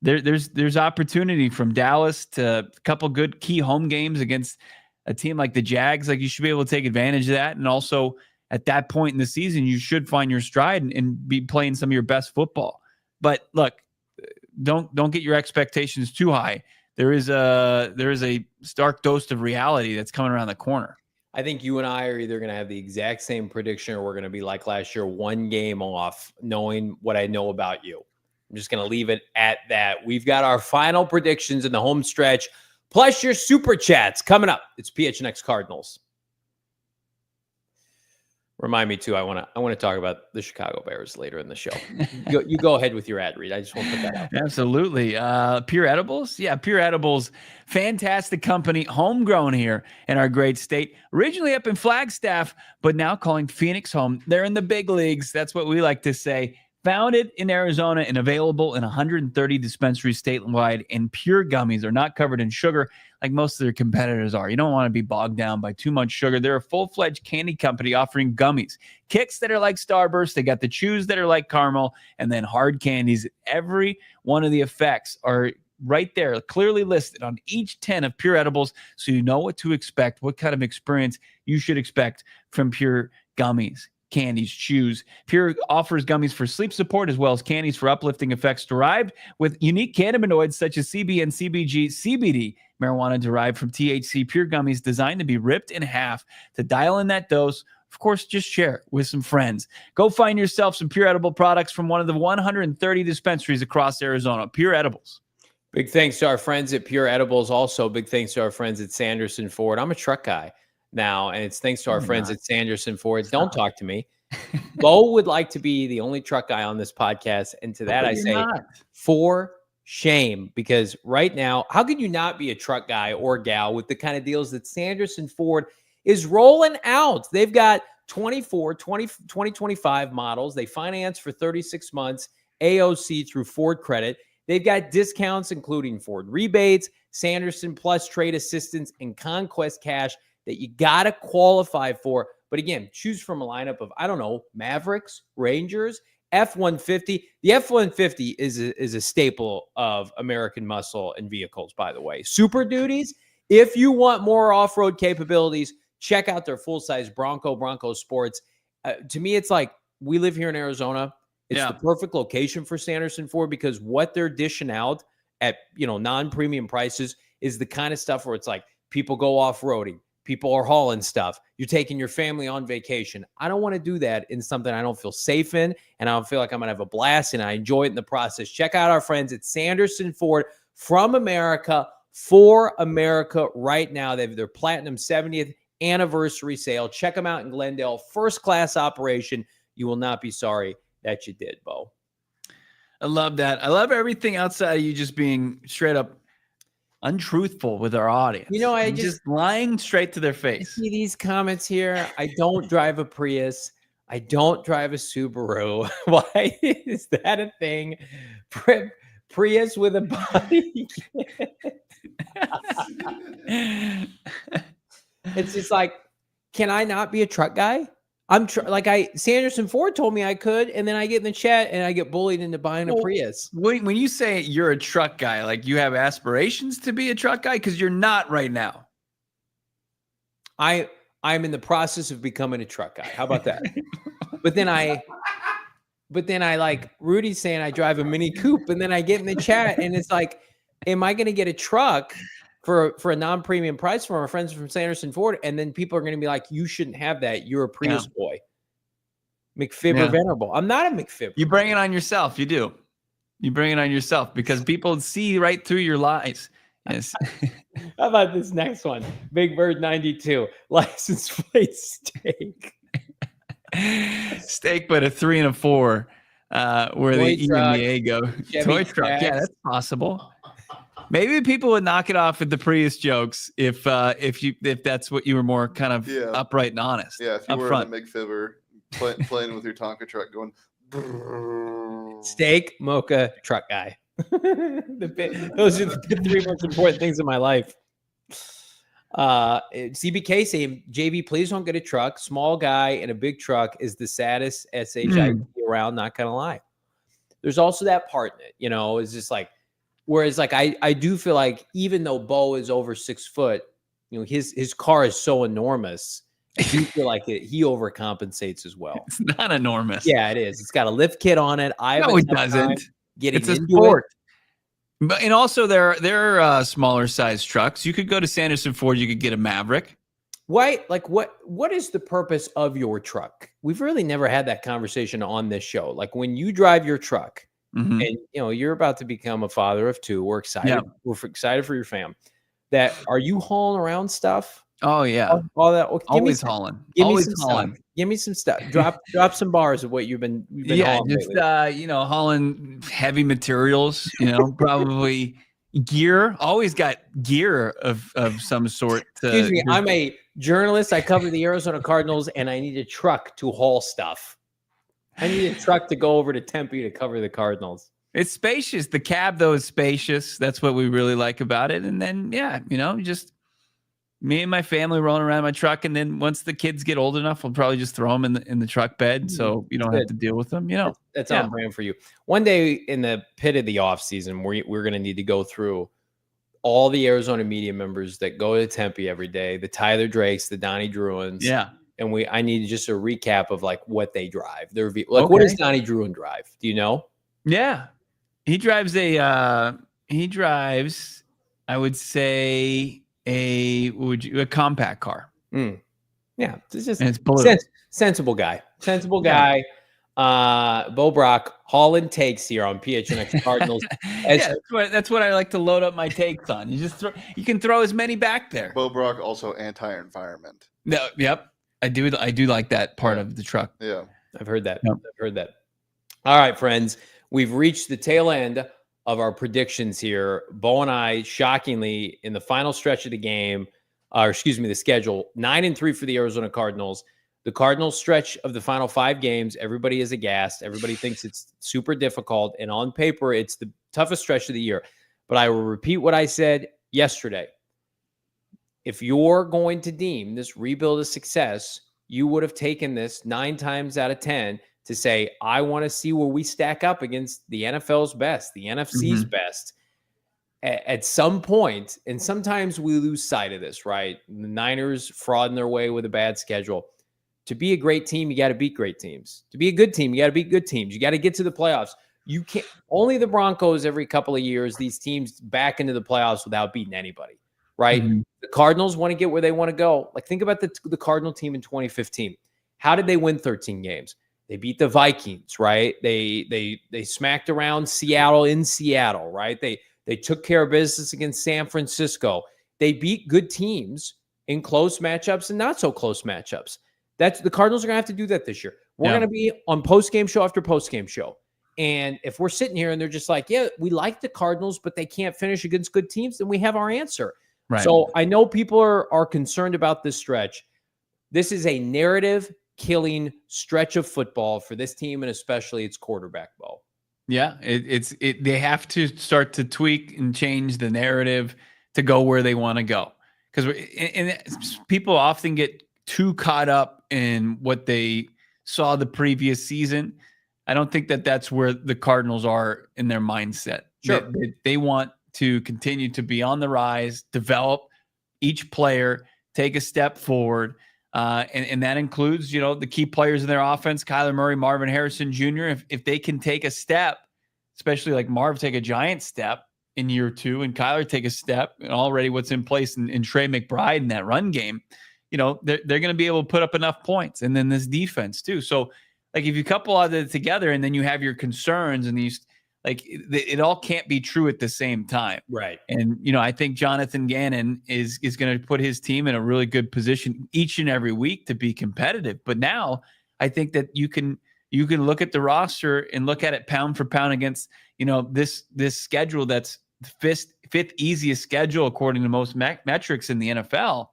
there's opportunity from Dallas to a couple good key home games against a team like the Jags. Like, you should be able to take advantage of that. And also at that point in the season, you should find your stride and be playing some of your best football. But look, don't get your expectations too high. There is a stark dose of reality that's coming around the corner. I think you and I are either going to have the exact same prediction or we're going to be like last year, one game off, knowing what I know about you. I'm just going to leave it at that. We've got our final predictions in the home stretch, plus your super chats coming up. It's PHNX Cardinals. Remind me too. I want to talk about the Chicago Bears later in the show. You go ahead with your ad read. I just want to put that out there. Absolutely. Pure Edibles. Yeah, Pure Edibles. Fantastic company, homegrown here in our great state. Originally up in Flagstaff, but now calling Phoenix home. They're in the big leagues. That's what we like to say. Founded in Arizona and available in 130 dispensaries statewide, and Pure gummies are not covered in sugar like most of their competitors are. You don't want to be bogged down by too much sugar. They're a full-fledged candy company offering gummies, kicks that are like Starburst. They got the chews that are like caramel, and then hard candies. Every one of the effects are right there, clearly listed on each 10 of Pure edibles, so you know what to expect, what kind of experience you should expect from Pure gummies. Candies, chews. Pure offers gummies for sleep support as well as candies for uplifting effects derived with unique cannabinoids such as CBN, CBG, CBD, marijuana derived from THC. Pure gummies designed to be ripped in half to dial in that dose. Of course, just share it with some friends. Go find yourself some Pure edible products from one of the 130 dispensaries across Arizona. Pure edibles. Big thanks to our friends at Pure Edibles. Also, big thanks to our friends at Sanderson Ford. I'm a truck guy now, and it's thanks to our friends at Sanderson Ford. Don't talk to me. Bo would like to be the only truck guy on this podcast, and to that I say, for shame, because right now, how could you not be a truck guy or gal with the kind of deals that Sanderson Ford is rolling out? They've got 2025 models. They finance for 36 months, AOC through Ford Credit. They've got discounts including Ford rebates, Sanderson Plus trade assistance, and Conquest Cash that you got to qualify for. But again, choose from a lineup of, I don't know, Mavericks, Rangers, F-150. The F-150 is a staple of American muscle and vehicles, by the way. Super Duties, if you want more off-road capabilities, check out their full-size Bronco Sports. To me, it's like, we live here in Arizona. It's the perfect location for Sanderson Ford because what they're dishing out at, non-premium prices is the kind of stuff where it's like people go off-roading, people are hauling stuff, you're taking your family on vacation. I don't want to do that in something I don't feel safe in, and I don't feel like I'm going to have a blast, and I enjoy it in the process. Check out our friends at Sanderson Ford, from America, for America right now. They have their Platinum 70th anniversary sale. Check them out in Glendale. First-class operation. You will not be sorry that you did, Bo. I love that. I love everything outside of you just being straight up untruthful with our audience. I just lying straight to their face. I see these comments here. I don't drive a Prius. I don't drive a Subaru. Why is that a thing? Prius with a body. It's just like, can I not be a truck guy? Sanderson Ford told me I could, and then I get in the chat and I get bullied into buying a Prius. When you say you're a truck guy, like you have aspirations to be a truck guy, because you're not right now. I'm in the process of becoming a truck guy. How about that? But then I like Rudy's saying I drive a Mini Coupe, and then I get in the chat and it's like, am I going to get a truck for a non-premium price from our friends from Sanderson Ford? And then people are going to be like, you shouldn't have that. You're a Prius boy. McFib or Venerable. I'm not a McFib. You bring it on yourself. You do. You bring it on yourself because people see right through your lies. Yes. How about this next one? Big Bird 92. License plate steak. Steak, but a 3 and a 4. Where Toy the E truck, and the A go. Chevy Toy truck. tracks. Yeah, that's possible. Maybe people would knock it off with the Prius jokes if that's what you were more kind of upright and honest. Yeah, if you were front. in a McFibber playing with your Tonka truck going steak, mocha, truck guy. Those are the 3 most important things in my life. CBK saying, JB, please don't get a truck. Small guy in a big truck is the saddest SHIT around, not gonna lie. There's also that part in it, it's just like, whereas like I do feel like even though Bo is over 6 foot, his car is so enormous. I do feel like he overcompensates as well. It's not enormous. Yeah, it is. It's got a lift kit on it. No, it doesn't. It's a sport. But and also there are smaller size trucks. You could go to Sanderson Ford. You could get a Maverick. Why? Like what is the purpose of your truck? We've really never had that conversation on this show. Like when you drive your truck, and you're about to become a father of 2. We're excited. Yeah. We're excited for your fam. Are you hauling around stuff? Oh yeah, all that. Okay, always hauling. Give me some stuff. Drop some bars of what you've been hauling. Just hauling heavy materials. Probably gear. Always got gear of some sort. Excuse me. I'm a journalist. I cover the Arizona Cardinals, and I need a truck to haul stuff. I need a truck to go over to Tempe to cover the Cardinals. It's spacious. The cab, though, is spacious. That's what we really like about it. And then, yeah, just me and my family rolling around in my truck. And then once the kids get old enough, we'll probably just throw them in the truck bed, so you don't have to deal with them. That's on brand for you. One day in the pit of the off season, we're going to need to go through all the Arizona media members that go to Tempe every day, the Tyler Drakes, the Donnie Druins. Yeah. And I need just a recap of like what they drive. What does Donnie Druin drive? Do you know? Yeah. He drives I would say a compact car. Yeah. It's just it's blue. Sensible guy. Yeah. Bo Brack, Holland takes here on PHNX Cardinals. That's what I like to load up my takes on. You can throw as many back there. Bo Brack also anti-environment. No, yep. I do like that part of the truck. Yeah. I've heard that. All right, friends. We've reached the tail end of our predictions here. Bo and I, shockingly, in the final stretch of the game, the schedule, 9-3 for the Arizona Cardinals. The Cardinals stretch of the final 5 games, everybody is aghast. Everybody thinks it's super difficult. And on paper, it's the toughest stretch of the year. But I will repeat what I said yesterday. If you're going to deem this rebuild a success, you would have taken this 9 times out of 10 to say, I want to see where we stack up against the NFL's best, the NFC's best. At some point, and sometimes we lose sight of this, right? The Niners frauding their way with a bad schedule. To be a great team, you got to beat great teams. To be a good team, you got to beat good teams. You got to get to the playoffs. You can't. Only the Broncos every couple of years, these teams back into the playoffs without beating anybody, right? The Cardinals want to get where they want to go. Like, think about the Cardinal team in 2015. How did they win 13 games? They beat the Vikings, right? They smacked around Seattle in Seattle, right? They took care of business against San Francisco. They beat good teams in close matchups and not so close matchups. The Cardinals are going to have to do that this year. We're going to be on post-game show after post-game show. And if we're sitting here and they're just like, yeah, we like the Cardinals, but they can't finish against good teams, then we have our answer. Right. So I know people are concerned about this stretch. This is a narrative-killing stretch of football for this team, and especially its quarterback, Bo. Yeah, they have to start to tweak and change the narrative to go where they want to go. Because people often get too caught up in what they saw the previous season. I don't think that's where the Cardinals are in their mindset. Sure. They want to continue to be on the rise, develop each player, take a step forward. And that includes, the key players in their offense, Kyler Murray, Marvin Harrison Jr. If they can take a step, especially like Marv take a giant step in year 2 and Kyler take a step, and already what's in place in Trey McBride in that run game, they're going to be able to put up enough points. And then this defense too. So like if you couple all of it together and then you have your concerns and these, like it all can't be true at the same time. Right. And, I think Jonathan Gannon is going to put his team in a really good position each and every week to be competitive. But now I think that you can look at the roster and look at it pound for pound against, this schedule that's the fifth easiest schedule according to most metrics in the NFL.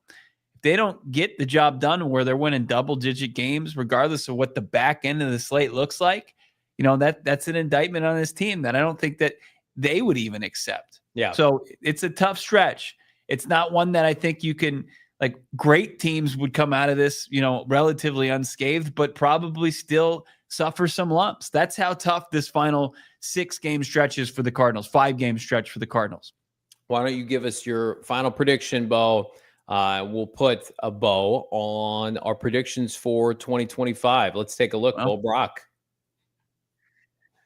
If they don't get the job done where they're winning double-digit games, regardless of what the back end of the slate looks like, that's an indictment on this team that I don't think that they would even accept. Yeah. So it's a tough stretch. It's not one that I think you can, like, great teams would come out of this, relatively unscathed, but probably still suffer some lumps. That's how tough this final 6-game stretch is for the Cardinals, 5-game stretch for the Cardinals. Why don't you give us your final prediction, Bo? We'll put a bow on our predictions for 2025. Let's take a look, Bo Brack.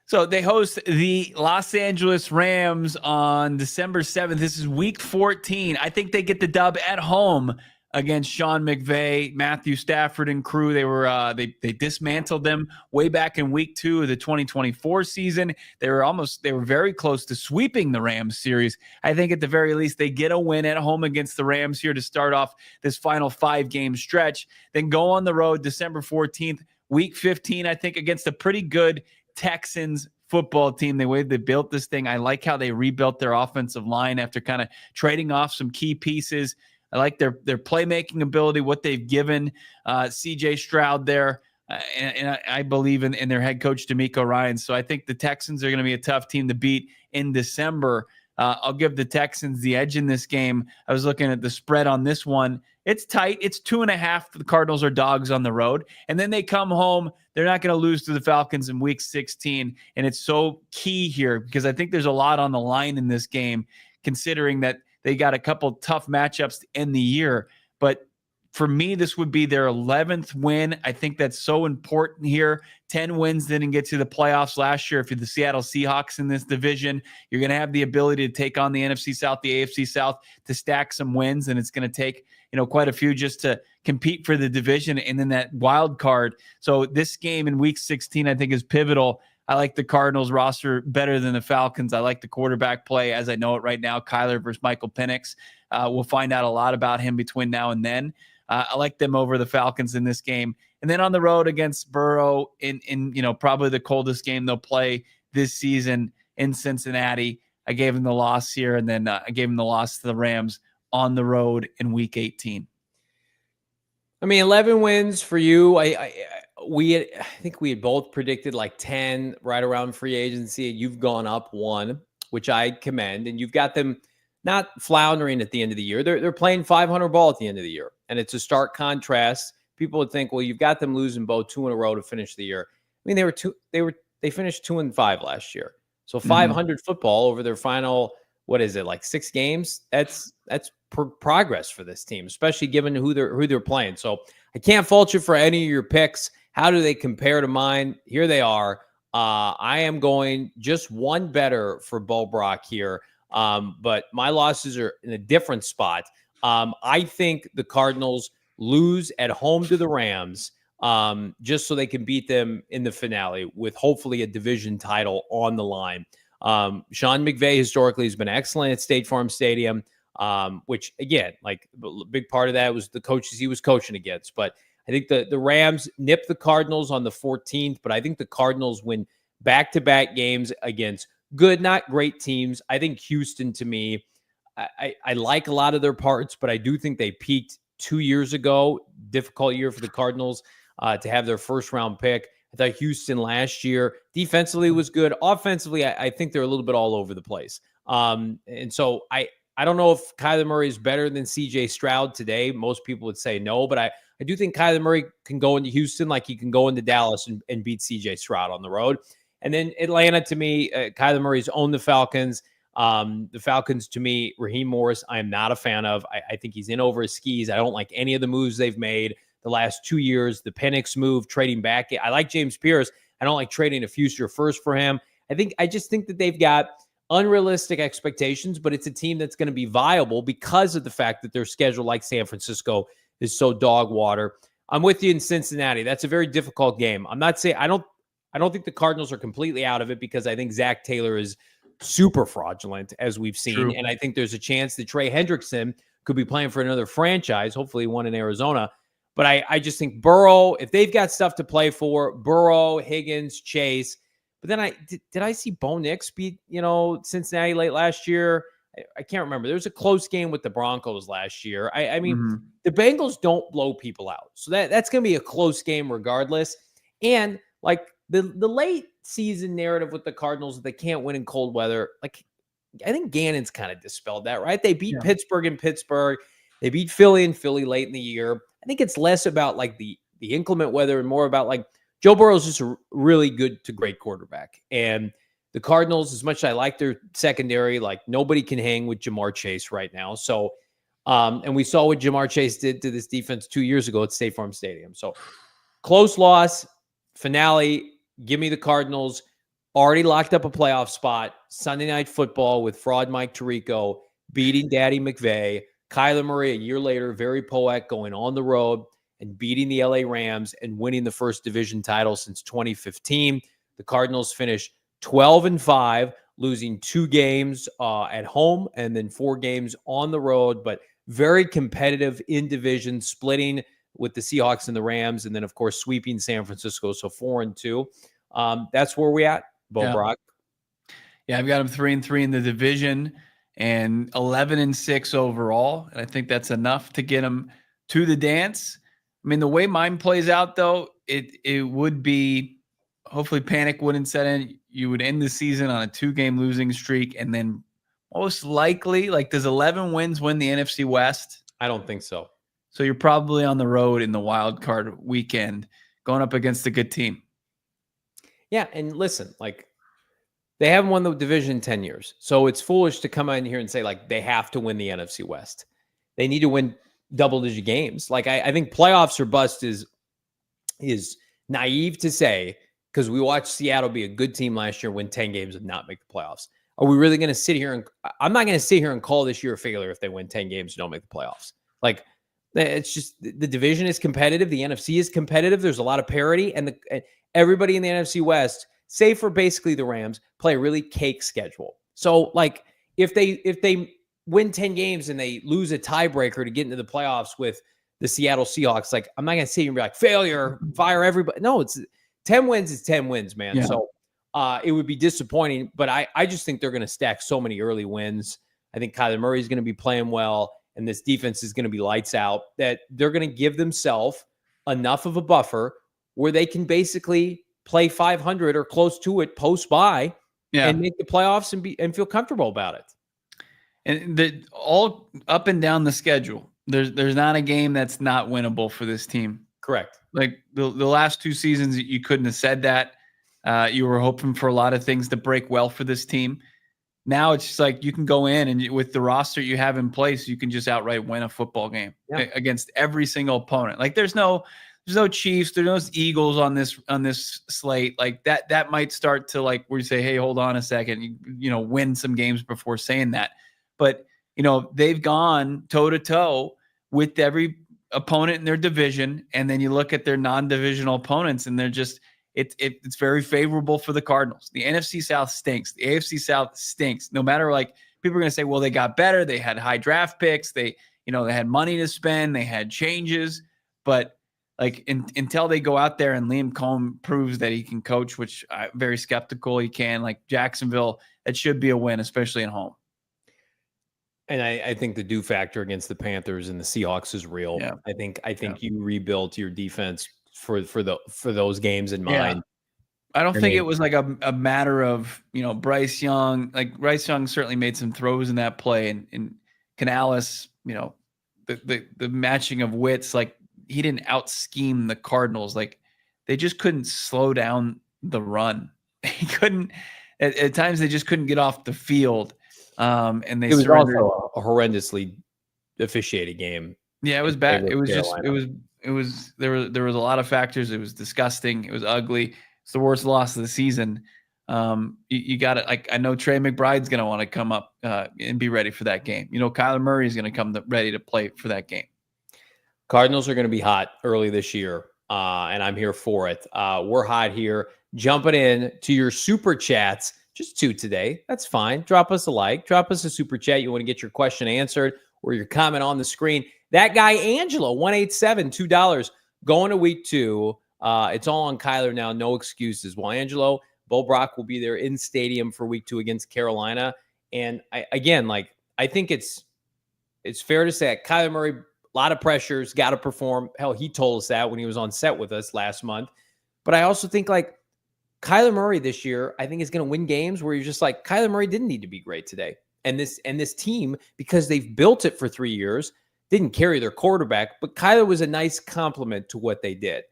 So they host the Los Angeles Rams on December 7th. This is week 14. I think they get the dub at home against Sean McVay, Matthew Stafford and crew. They were they dismantled them way back in week 2 of the 2024 season. They were very close to sweeping the Rams series. I think at the very least they get a win at home against the Rams here to start off this final 5-game stretch. Then go on the road December 14th, week 15, I think, against a pretty good Texans football team. The way they built this thing, I like how they rebuilt their offensive line after kind of trading off some key pieces. I like their playmaking ability, what they've given CJ Stroud there. And I believe in their head coach, D'Amico Ryans. So I think the Texans are going to be a tough team to beat in December. I'll give the Texans the edge in this game. I was looking at the spread on this one. It's tight. It's 2.5. The Cardinals are dogs on the road. And then they come home. They're not going to lose to the Falcons in week 16. And it's so key here because I think there's a lot on the line in this game, considering that they got a couple tough matchups to end the year. But for me, this would be their 11th win. I think that's so important here. 10 wins didn't get to the playoffs last year. If you're the Seattle Seahawks in this division, you're going to have the ability to take on the NFC South, the AFC South, to stack some wins, and it's going to take quite a few just to compete for the division and then that wild card. So this game in Week 16, I think, is pivotal. I like the Cardinals roster better than the Falcons. I like the quarterback play as I know it right now, Kyler versus Michael Penix. We'll find out a lot about him between now and then. I like them over the Falcons in this game. And then on the road against Burrow in probably the coldest game they'll play this season in Cincinnati. I gave them the loss here, and then I gave them the loss to the Rams on the road in Week 18. I mean, 11 wins for you. I think we had both predicted like 10 right around free agency. You've gone up one, which I commend, and you've got them not floundering at the end of the year. They're playing 500 ball at the end of the year, and it's a stark contrast. People would think, well, you've got them losing both 2 in a row to finish the year. I mean, they finished 2-5 last year, so 500 football over their final, what is it, like 6 games? That's progress for this team, especially given who they're playing. So I can't fault you for any of your picks. How do they compare to mine? Here they are. I am going just one better for Bo Brack here. But my losses are in a different spot. I think the Cardinals lose at home to the Rams, just so they can beat them in the finale with hopefully a division title on the line. Sean McVay historically has been excellent at State Farm Stadium, which again, like a big part of that was the coaches he was coaching against. But I think the Rams nipped the Cardinals on the 14th, but I think the Cardinals win back-to-back games against good, not great teams. I think Houston, to me, I like a lot of their parts, but I do think they peaked 2 years ago. Difficult year for the Cardinals to have their first-round pick. I thought Houston last year defensively was good. Offensively, I think they're a little bit all over the place. And so I don't know if Kyler Murray is better than C.J. Stroud today. Most people would say no, but I do think Kyler Murray can go into Houston like he can go into Dallas and beat C.J. Stroud on the road. And then Atlanta, to me, Kyler Murray's owned the Falcons. The Falcons, to me, Raheem Morris, I am not a fan of. I think he's in over his skis. I don't like any of the moves they've made the last 2 years. The Penix move, trading back. I like James Pierce. I don't like trading a future first for him. I just think that they've got unrealistic expectations, but it's a team that's going to be viable because of the fact that their schedule, like San Francisco, is so dog water. I'm with you in Cincinnati. That's a very difficult game. I'm not saying I don't think the Cardinals are completely out of it because I think Zach Taylor is super fraudulent, as we've seen. True. And I think there's a chance that Trey Hendrickson could be playing for another franchise, hopefully one in Arizona. But I just think Burrow, if they've got stuff to play for, Burrow, Higgins, Chase. But then did I see Bo Nix beat, Cincinnati late last year? I can't remember. There was a close game with the Broncos last year. I mean, the Bengals don't blow people out. So that's going to be a close game regardless. And like the late season narrative with the Cardinals that they can't win in cold weather, like I think Gannon's kind of dispelled that, right? They beat Pittsburgh in Pittsburgh. They beat Philly in Philly late in the year. I think it's less about like the inclement weather and more about like Joe Burrow's just a really good to great quarterback. And the Cardinals, as much as I like their secondary, like nobody can hang with Jamar Chase right now. So, and we saw what Jamar Chase did to this defense 2 years ago at State Farm Stadium. So close loss, finale, give me the Cardinals. Already locked up a playoff spot. Sunday Night Football with fraud Mike Tirico beating Daddy McVay. Kyler Murray a year later, very poetic, going on the road and beating the LA Rams and winning the first division title since 2015. The Cardinals finished 12-5, losing 2 games at home and then 4 games on the road, but very competitive in division, splitting with the Seahawks and the Rams, and then, of course, sweeping San Francisco, so 4-2. That's where we at, Bo Brack. Yeah, I've got them 3-3 in the division and 11-6 overall, and I think that's enough to get them to the dance. I mean, the way mine plays out, though, it would be, hopefully panic wouldn't set in. You would end the season on a 2-game losing streak, and then most likely, like, does 11 wins win the NFC West? I don't think so. So you're probably on the road in the wild card weekend going up against a good team. Yeah, and listen, like, they haven't won the division in 10 years. So it's foolish to come in here and say, like, they have to win the NFC West. They need to win double-digit games. Like, I think playoffs or bust is naive to say, because we watched Seattle be a good team last year, win 10 games and not make the playoffs. Are we really going to sit here and – I'm not going to sit here and call this year a failure if they win 10 games and don't make the playoffs. Like, it's just the division is competitive. The NFC is competitive. There's a lot of parity. And everybody in the NFC West, save for basically the Rams, play a really cake schedule. So, like, if they win 10 games and they lose a tiebreaker to get into the playoffs with the Seattle Seahawks, like, I'm not going to sit here and be like, failure, fire everybody. No, it's 10 wins is 10 wins, man. Yeah. So it would be disappointing, but I just think they're going to stack so many early wins. I think Kyler Murray is going to be playing well, and this defense is going to be lights out, that they're going to give themselves enough of a buffer where they can basically play 500 or close to it post-bye and make the playoffs and feel comfortable about it. And all up and down the schedule, there's not a game that's not winnable for this team. Correct. Like the last 2 seasons, you couldn't have said that. You were hoping for a lot of things to break well for this team. Now it's just like you can go in and with the roster you have in place, you can just outright win a football game against every single opponent. Like there's no Chiefs, there's no Eagles on this slate. Like that might start to, like, where you say, hey, hold on a second, win some games before saying that. But they've gone toe to toe with every opponent in their division, and then you look at their non-divisional opponents, and they're just it's very favorable for the Cardinals. The NFC South stinks. The AFC South stinks. No matter, like, people are going to say, well, they got better. They had high draft picks. They had money to spend. They had changes. But, like, until they go out there and Liam Cohen proves that he can coach, which I'm very skeptical he can, like Jacksonville, that should be a win, especially at home. And I think the do factor against the Panthers and the Seahawks is real. Yeah. I think you rebuilt your defense for those games in mind. I don't think it was like a matter of, Bryce Young. Like, Bryce Young certainly made some throws in that play, and Canales, the matching of wits, like, he didn't out scheme the Cardinals. Like, they just couldn't slow down the run. He couldn't at times. They just couldn't get off the field. And they surrendered. Also a horrendously officiated game. Yeah, it was bad. It was there was a lot of factors. It was disgusting. It was ugly. It's the worst loss of the season. You got it. Like, I know Trey McBride's going to want to come up and be ready for that game. Kyler Murray is going to come ready to play for that game. Cardinals are going to be hot early this year, and I'm here for it. We're hot here. Jumping in to your super chats. Just 2 today. That's fine. Drop us a like. Drop us a super chat. You want to get your question answered or your comment on the screen. That guy, Angelo, 187, $2. Going to week 2. It's all on Kyler now. No excuses. Well, Angelo, Bo Brack will be there in stadium for week 2 against Carolina. And I think it's fair to say that Kyler Murray, a lot of pressures, got to perform. Hell, he told us that when he was on set with us last month. But I also think, like, Kyler Murray this year, I think, is going to win games where you're just like, Kyler Murray didn't need to be great today. And this team, because they've built it for 3 years, didn't carry their quarterback, but Kyler was a nice compliment to what they did.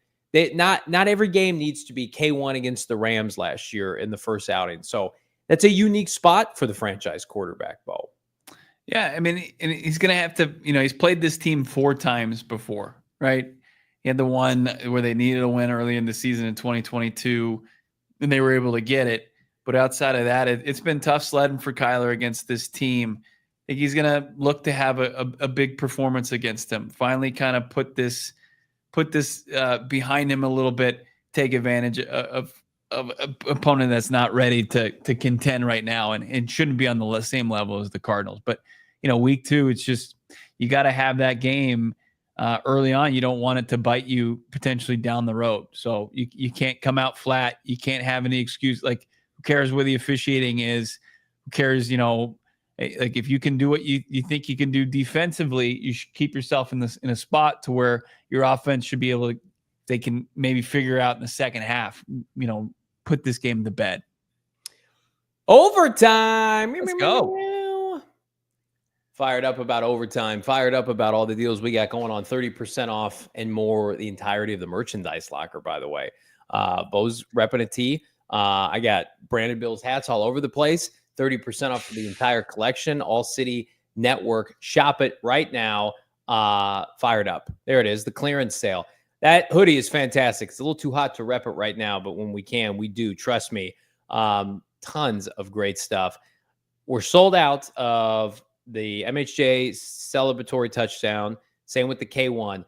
Not every game needs to be K1 against the Rams last year in the first outing. So that's a unique spot for the franchise quarterback, Bo. Yeah, I mean, and he's going to have to, he's played this team 4 times before, right? He had the one where they needed a win early in the season in 2022. And they were able to get it. But outside of that, it's been tough sledding for Kyler against this team. I think he's going to look to have a big performance against him. Finally kind of put this behind him a little bit, take advantage of an opponent that's not ready to contend right now and shouldn't be on the same level as the Cardinals. But, week 2, it's just you got to have that game early on. You don't want it to bite you potentially down the road. So you can't come out flat. You can't have any excuse. Like, who cares where the officiating is? Who cares, like, if you can do what you think you can do defensively, you should keep yourself in a spot to where your offense should be able to they can maybe figure out in the second half, put this game to bed. Overtime. Let's go. Fired up about overtime. Fired up about all the deals we got going on. 30% off and more the entirety of the merchandise locker, by the way. Bo's repping a tee. I got Brandon Bill's hats all over the place. 30% off for the entire collection. ALLCITY Network. Shop it right now. Fired up. There it is. The clearance sale. That hoodie is fantastic. It's a little too hot to rep it right now, but when we can, we do. Trust me. Tons of great stuff. We're sold out of the MHJ celebratory touchdown. Same with the K1.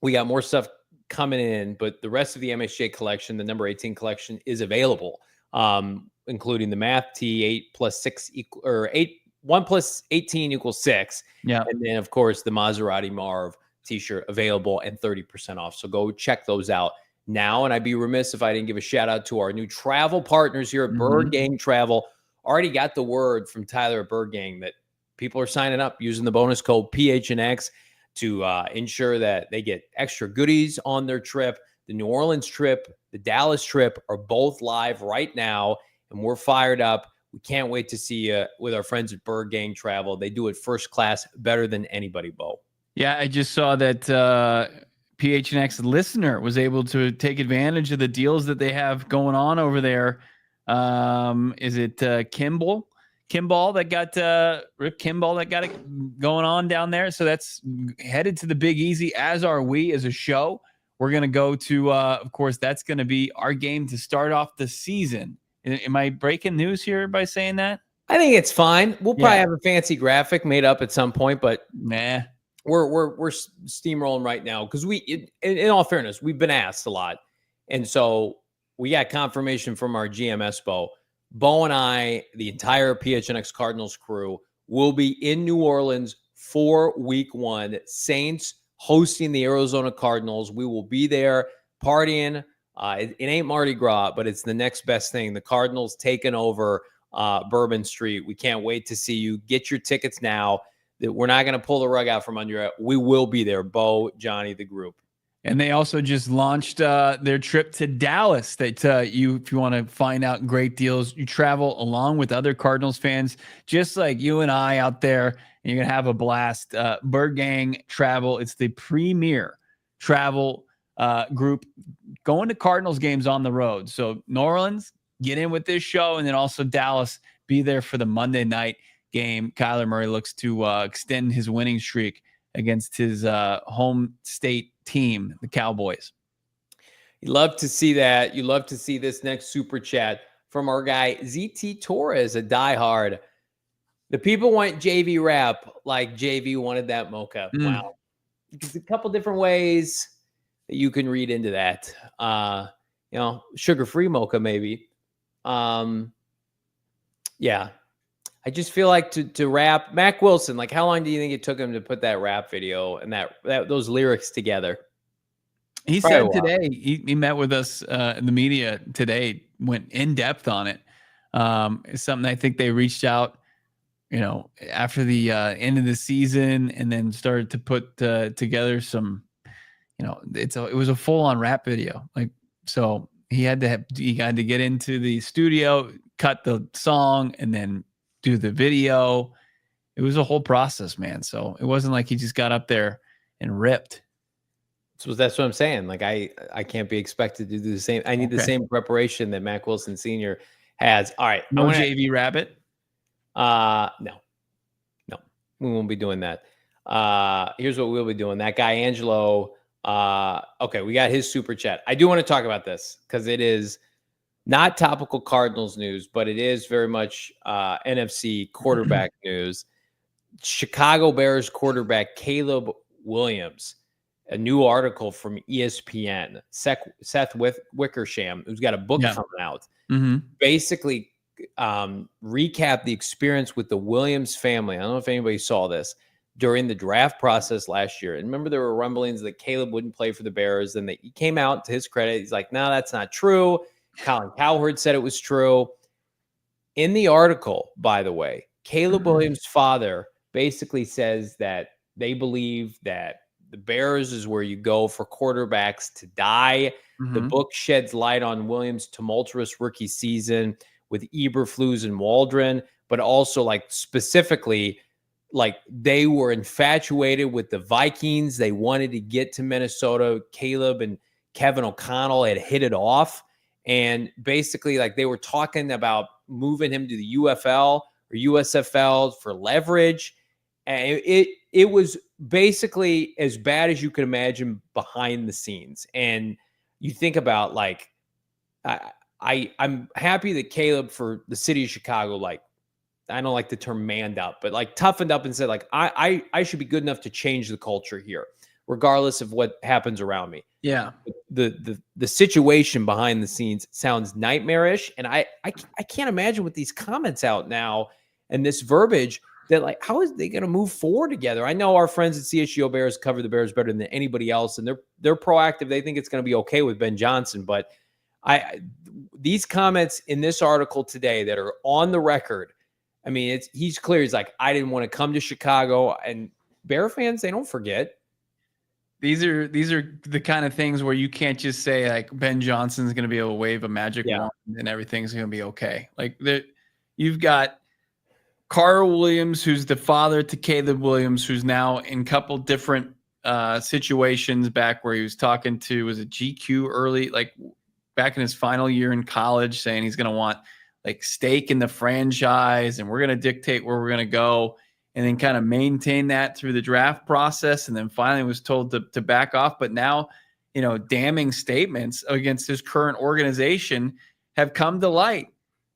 We got more stuff coming in, but the rest of the MHJ collection, the number 18 collection, is available, including the math tee. 8 plus 6 or 1 plus 18 equals 6. Yeah. And then, of course, the Maserati Marv t-shirt available and 30% off. So go check those out now. And I'd be remiss if I didn't give a shout out to our new travel partners here at Bird Gang Travel. Already got the word from Tyler at Bird Gang that people are signing up using the bonus code PHNX to ensure that they get extra goodies on their trip. The New Orleans trip, the Dallas trip are both live right now, and we're fired up. We can't wait to see you with our friends at Bird Gang Travel. They do it first class, better than anybody, Bo. Yeah, I just saw that PHNX listener was able to take advantage of the deals that they have going on over there. Is it Kimball that got Rick Kimball that got it going on down there? So that's headed to the Big Easy, as are we as a show. We're going to go to, of course, that's going to be our game to start off the season. Am I breaking news here by saying that? I think it's fine. We'll probably have a fancy graphic made up at some point, but nah. We're steamrolling right now because in all fairness, we've been asked a lot. And so we got confirmation from our GMS Bo. Bo and I, the entire PHNX Cardinals crew, will be in New Orleans for week 1. Saints hosting the Arizona Cardinals. We will be there partying. It ain't Mardi Gras, but it's the next best thing. The Cardinals taking over Bourbon Street. We can't wait to see you. Get your tickets now. We're not going to pull the rug out from under it. We will be there. Bo, Johnny, the group. And they also just launched their trip to Dallas. That if you want to find out great deals, you travel along with other Cardinals fans, just like you and I out there, and you're going to have a blast. Bird Gang Travel. It's the premier travel group going to Cardinals games on the road. So New Orleans, get in with this show, and then also Dallas, be there for the Monday night game. Kyler Murray looks to extend his winning streak against his home state team, the Cowboys. You love to see that. You love to see this next super chat from our guy ZT Torres, a diehard. The people want JV rap like JV wanted that mocha. Wow. There's a couple different ways that you can read into that. Sugar-free mocha maybe. Yeah. I just feel like to rap Mac Wilson, like how long do you think it took him to put that rap video and that those lyrics together? He said today, he met with us in the media today, went in depth on it. It's something I think they reached out, after the end of the season, and then started to put together some, it was a full on rap video. Like, so he had to get into the studio, cut the song, and then do the video. It was a whole process, man. So it wasn't like he just got up there and ripped. So that's what I'm saying. Like I can't be expected to do the same. I need the same preparation that Mac Wilson Sr. has. All right. No JV Rabbit? No. We won't be doing that. Here's what we'll be doing. That guy, Angelo. Okay, we got his super chat. I do want to talk about this because it is not topical Cardinals news, but it is very much NFC quarterback news. Chicago Bears quarterback Caleb Williams, a new article from ESPN, Seth Wickersham, who's got a book coming out, basically recap the experience with the Williams family. I don't know if anybody saw this during the draft process last year. And remember, there were rumblings that Caleb wouldn't play for the Bears, and he came out, to his credit, he's like, no, that's not true. Colin Cowherd said it was true. In the article, by the way, Caleb Williams' father basically says that they believe that The Bears is where you go for quarterbacks to die. The book sheds light on Williams' tumultuous rookie season with Eberflus and Waldron, but also like specifically, like they were infatuated with the Vikings. They wanted to get to Minnesota. Caleb and Kevin O'Connell had hit it off. And basically, like they were talking about moving him to the UFL or USFL for leverage. And it was basically as bad as you could imagine behind the scenes. And you think about like, I'm happy that Caleb for the city of Chicago, like, I don't like the term manned up, but like toughened up and said, like, I should be good enough to change the culture here, regardless of what happens around me. Yeah. The situation behind the scenes sounds nightmarish. And I can't imagine with these comments out now and this verbiage that like, how is they going to move forward together? I know our friends at CHGO Bears cover the Bears better than anybody else. And they're proactive. They think it's going to be okay with Ben Johnson, but these comments in this article today that are on the record, I mean, he's clear. He's like, I didn't want to come to Chicago. And Bear fans, they don't forget. These are the kind of things where you can't just say like Ben Johnson's going to be able to wave a magic wand and everything's going to be okay. Like you've got Carl Williams, who's the father to Caleb Williams, who's now in a couple different situations back where he was talking to, was it GQ early, like back in his final year in college, saying he's going to want like stake in the franchise and we're going to dictate where we're going to go, and then kind of maintain that through the draft process. And then finally was told to back off. But now, damning statements against his current organization have come to light.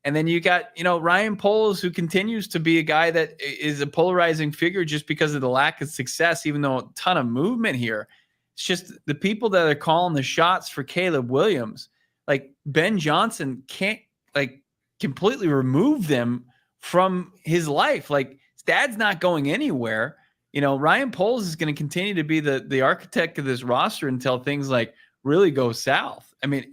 And then you got, Ryan Poles, who continues to be a guy that is a polarizing figure just because of the lack of success, even though a ton of movement here. It's just the people that are calling the shots for Caleb Williams, like Ben Johnson can't like completely remove them from his life. Like his dad's not going anywhere. Ryan Poles is going to continue to be the architect of this roster until things like really go south. I mean,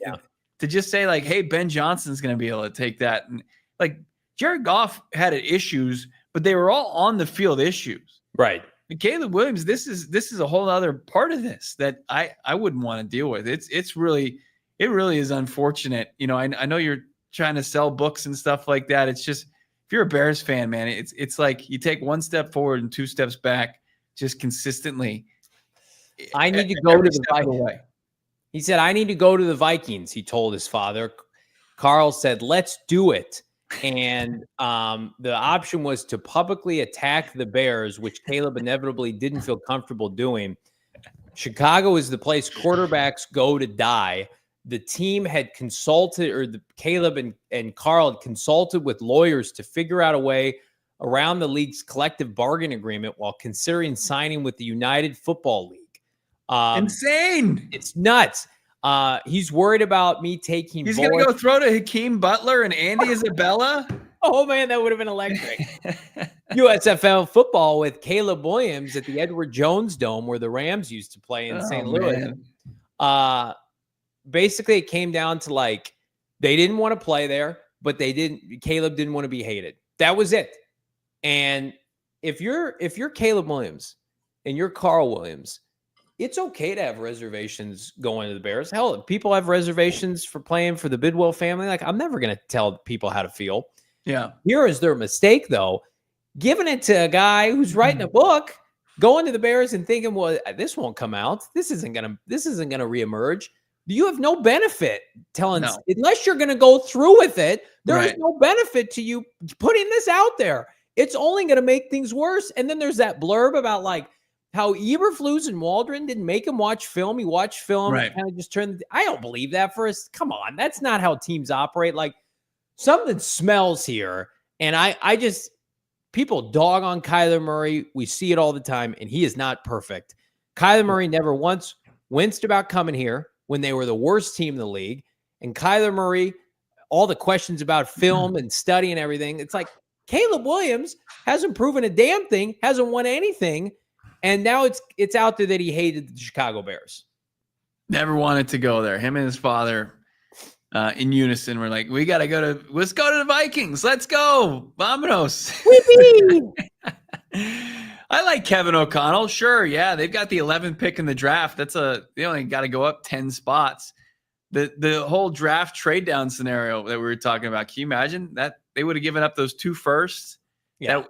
to just say like, hey, Ben Johnson's going to be able to take that. And like Jared Goff had issues, but they were all on the field issues. Right. And Caleb Williams, this is a whole other part of this that I wouldn't want to deal with. It really is unfortunate. I know you're trying to sell books and stuff like that. It's just, if you're a Bears fan, man, it's like you take one step forward and two steps back, just consistently. I need to go to the Vikings. He said, I need to go to the Vikings, he told his father. Carl said, let's do it. And the option was to publicly attack the Bears, which Caleb inevitably didn't feel comfortable doing. Chicago is the place quarterbacks go to die. The team had consulted, or Caleb and Carl had consulted with lawyers to figure out a way around the league's collective bargain agreement while considering signing with the United Football League. Insane. It's nuts. He's worried about me taking. He's going to go throw to Hakeem Butler and Andy Isabella. Oh, man, that would have been electric. USFL football with Caleb Williams at the Edward Jones Dome where the Rams used to play in St. Louis. Basically, it came down to like they didn't want to play there, but Caleb didn't want to be hated. That was it. And if you're Caleb Williams and you're Carl Williams, it's okay to have reservations going to the Bears. Hell, people have reservations for playing for the Bidwell family. Like, I'm never going to tell people how to feel. Yeah. Here is their mistake, though. Giving it to a guy who's writing a book, going to the Bears and thinking, well, this won't come out. This isn't gonna reemerge. You have no benefit unless you're going to go through with it. There is no benefit to you putting this out there. It's only going to make things worse. And then there's that blurb about like how Eberflus and Waldron didn't make him watch film. He watched film and kind of just turned. I don't believe that for us. Come on. That's not how teams operate. Like something smells here. And I just, people dog on Kyler Murray. We see it all the time, and he is not perfect. Kyler Murray never once winced about coming here when they were the worst team in the league. And Kyler Murray, all the questions about film and study and everything, it's like Caleb Williams hasn't proven a damn thing, hasn't won anything, and now it's out there that he hated the Chicago Bears. Never wanted to go there. Him and his father in unison were like, let's go to the Vikings. Let's go. Vamonos. I like Kevin O'Connell. Sure, yeah, they've got the 11th pick in the draft. They only got to go up 10 spots. The whole draft trade down scenario that we were talking about. Can you imagine that they would have given up those 2 firsts? Yeah,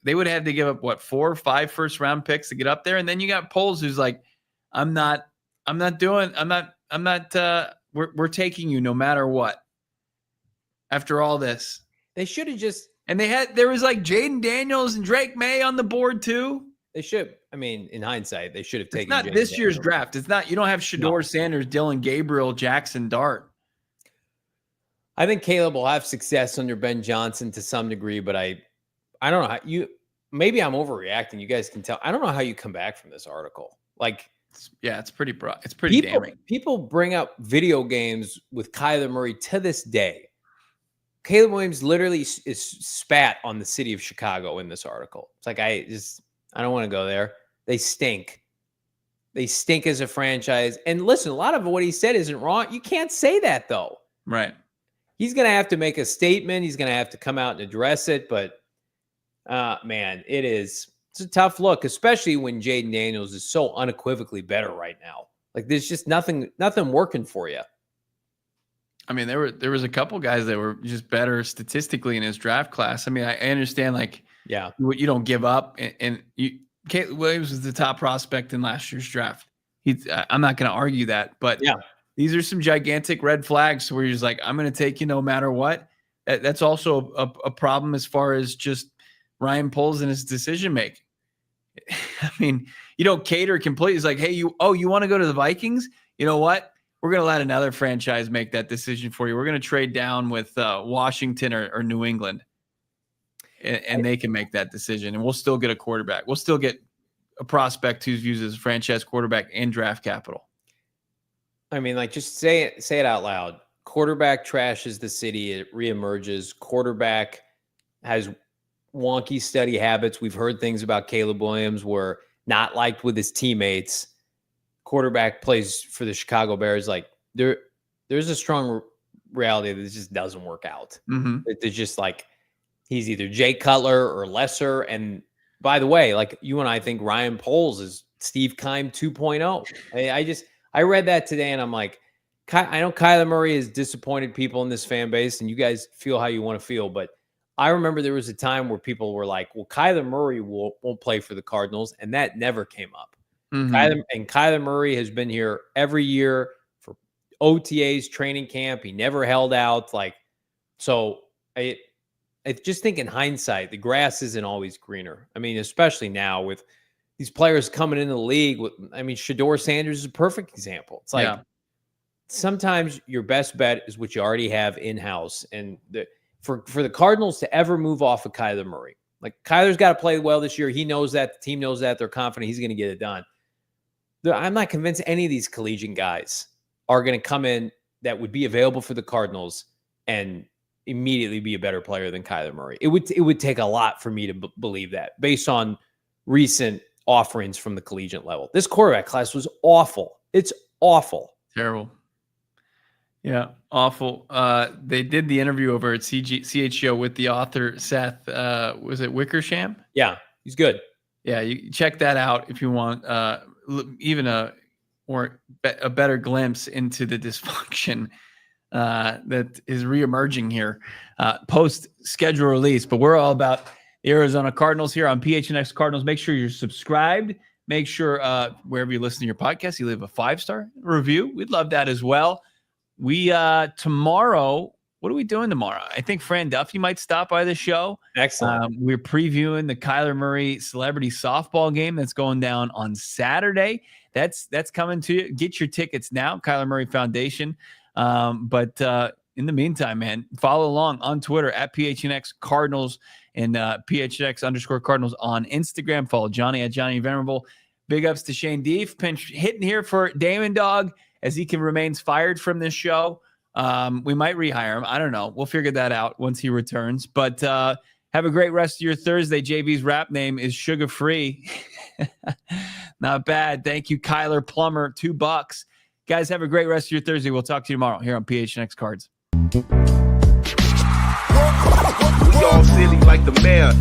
They would have had to give up 4 or 5 first round picks to get up there, and then you got Poles who's like, we're taking you no matter what. After all this, they should have just. And there was like Jaden Daniels and Drake May on the board too. They should. I mean, in hindsight, they should have taken. It's not this year's draft. It's not. You don't have Shedeur Sanders, Dylan Gabriel, Jackson Dart. I think Caleb will have success under Ben Johnson to some degree, but I don't know how you. Maybe I'm overreacting. You guys can tell. I don't know how you come back from this article. Like, it's pretty broad. It's pretty damning. People bring up video games with Kyler Murray to this day. Caleb Williams literally is spat on the city of Chicago in this article. It's like, I don't want to go there. They stink. They stink as a franchise. And listen, a lot of what he said isn't wrong. You can't say that, though. Right. He's going to have to make a statement. He's going to have to come out and address it. But, man, it's a tough look, especially when Jaden Daniels is so unequivocally better right now. Like, there's just nothing working for you. I mean, there was a couple guys that were just better statistically in his draft class. I mean, I understand, like, what you don't give up, and Caleb Williams was the top prospect in last year's draft. I'm not going to argue that, but these are some gigantic red flags where he's like, I'm going to take you no matter what. That's also a problem as far as just Ryan Poles and his decision making. I mean, you don't cater completely. It's like, hey, you want to go to the Vikings? You know what? We're going to let another franchise make that decision for you. We're going to trade down with Washington or New England, and they can make that decision, and we'll still get a quarterback. We'll still get a prospect who's used as a franchise quarterback and draft capital. I mean, like, just say it out loud. Quarterback trashes the city. It reemerges. Quarterback has wonky study habits. We've heard things about Caleb Williams were not liked with his teammates. Quarterback plays for the Chicago Bears. Like, there's a strong reality that this just doesn't work out. Mm-hmm. It's just like he's either Jay Cutler or lesser. And by the way, like, you and I think Ryan Poles is Steve Keim 2.0. I read that today and I'm like, I know Kyler Murray has disappointed people in this fan base, and you guys feel how you want to feel, but I remember there was a time where people were like, well, Kyler Murray won't play for the Cardinals, and that never came up. Mm-hmm. Kyler Murray has been here every year for OTAs, training camp. He never held out. Like, so I just think in hindsight, the grass isn't always greener. I mean, especially now with these players coming into the league. Shedeur Sanders is a perfect example. It's like sometimes your best bet is what you already have in-house. And for the Cardinals to ever move off of Kyler Murray, like, Kyler's got to play well this year. He knows that. The team knows that. They're confident he's going to get it done. I'm not convinced any of these collegiate guys are going to come in that would be available for the Cardinals and immediately be a better player than Kyler Murray. It would take a lot for me to believe that based on recent offerings from the collegiate level. This quarterback class was awful. It's awful. Terrible. Yeah, awful. They did the interview over at CHGO with the author, Seth. Was it Wickersham? Yeah, he's good. Yeah, you check that out if you want even a better glimpse into the dysfunction that is reemerging here post schedule release. But we're all about the Arizona Cardinals here on PHNX Cardinals. Make sure you're subscribed. Make sure wherever you listen to your podcast, you leave a 5-star review. We'd love that as well. We tomorrow, what are we doing tomorrow? I think Fran Duffy might stop by the show. Excellent. We're previewing the Kyler Murray celebrity softball game that's going down on Saturday. That's coming to you. Get your tickets now, Kyler Murray Foundation. But in the meantime, man, follow along on Twitter at PHNX Cardinals and PHNX_Cardinals on Instagram. Follow Johnny at Johnny Venerable. Big ups to Shane Deef, pinch hitting here for Damon Dog as he remains fired from this show. We might rehire him. I don't know. We'll figure that out once he returns. But have a great rest of your Thursday. JV's rap name is Sugar Free. Not bad. Thank you, Kyler Plummer. $2. Guys, have a great rest of your Thursday. We'll talk to you tomorrow here on PHNX Cards. We all silly like the mayor.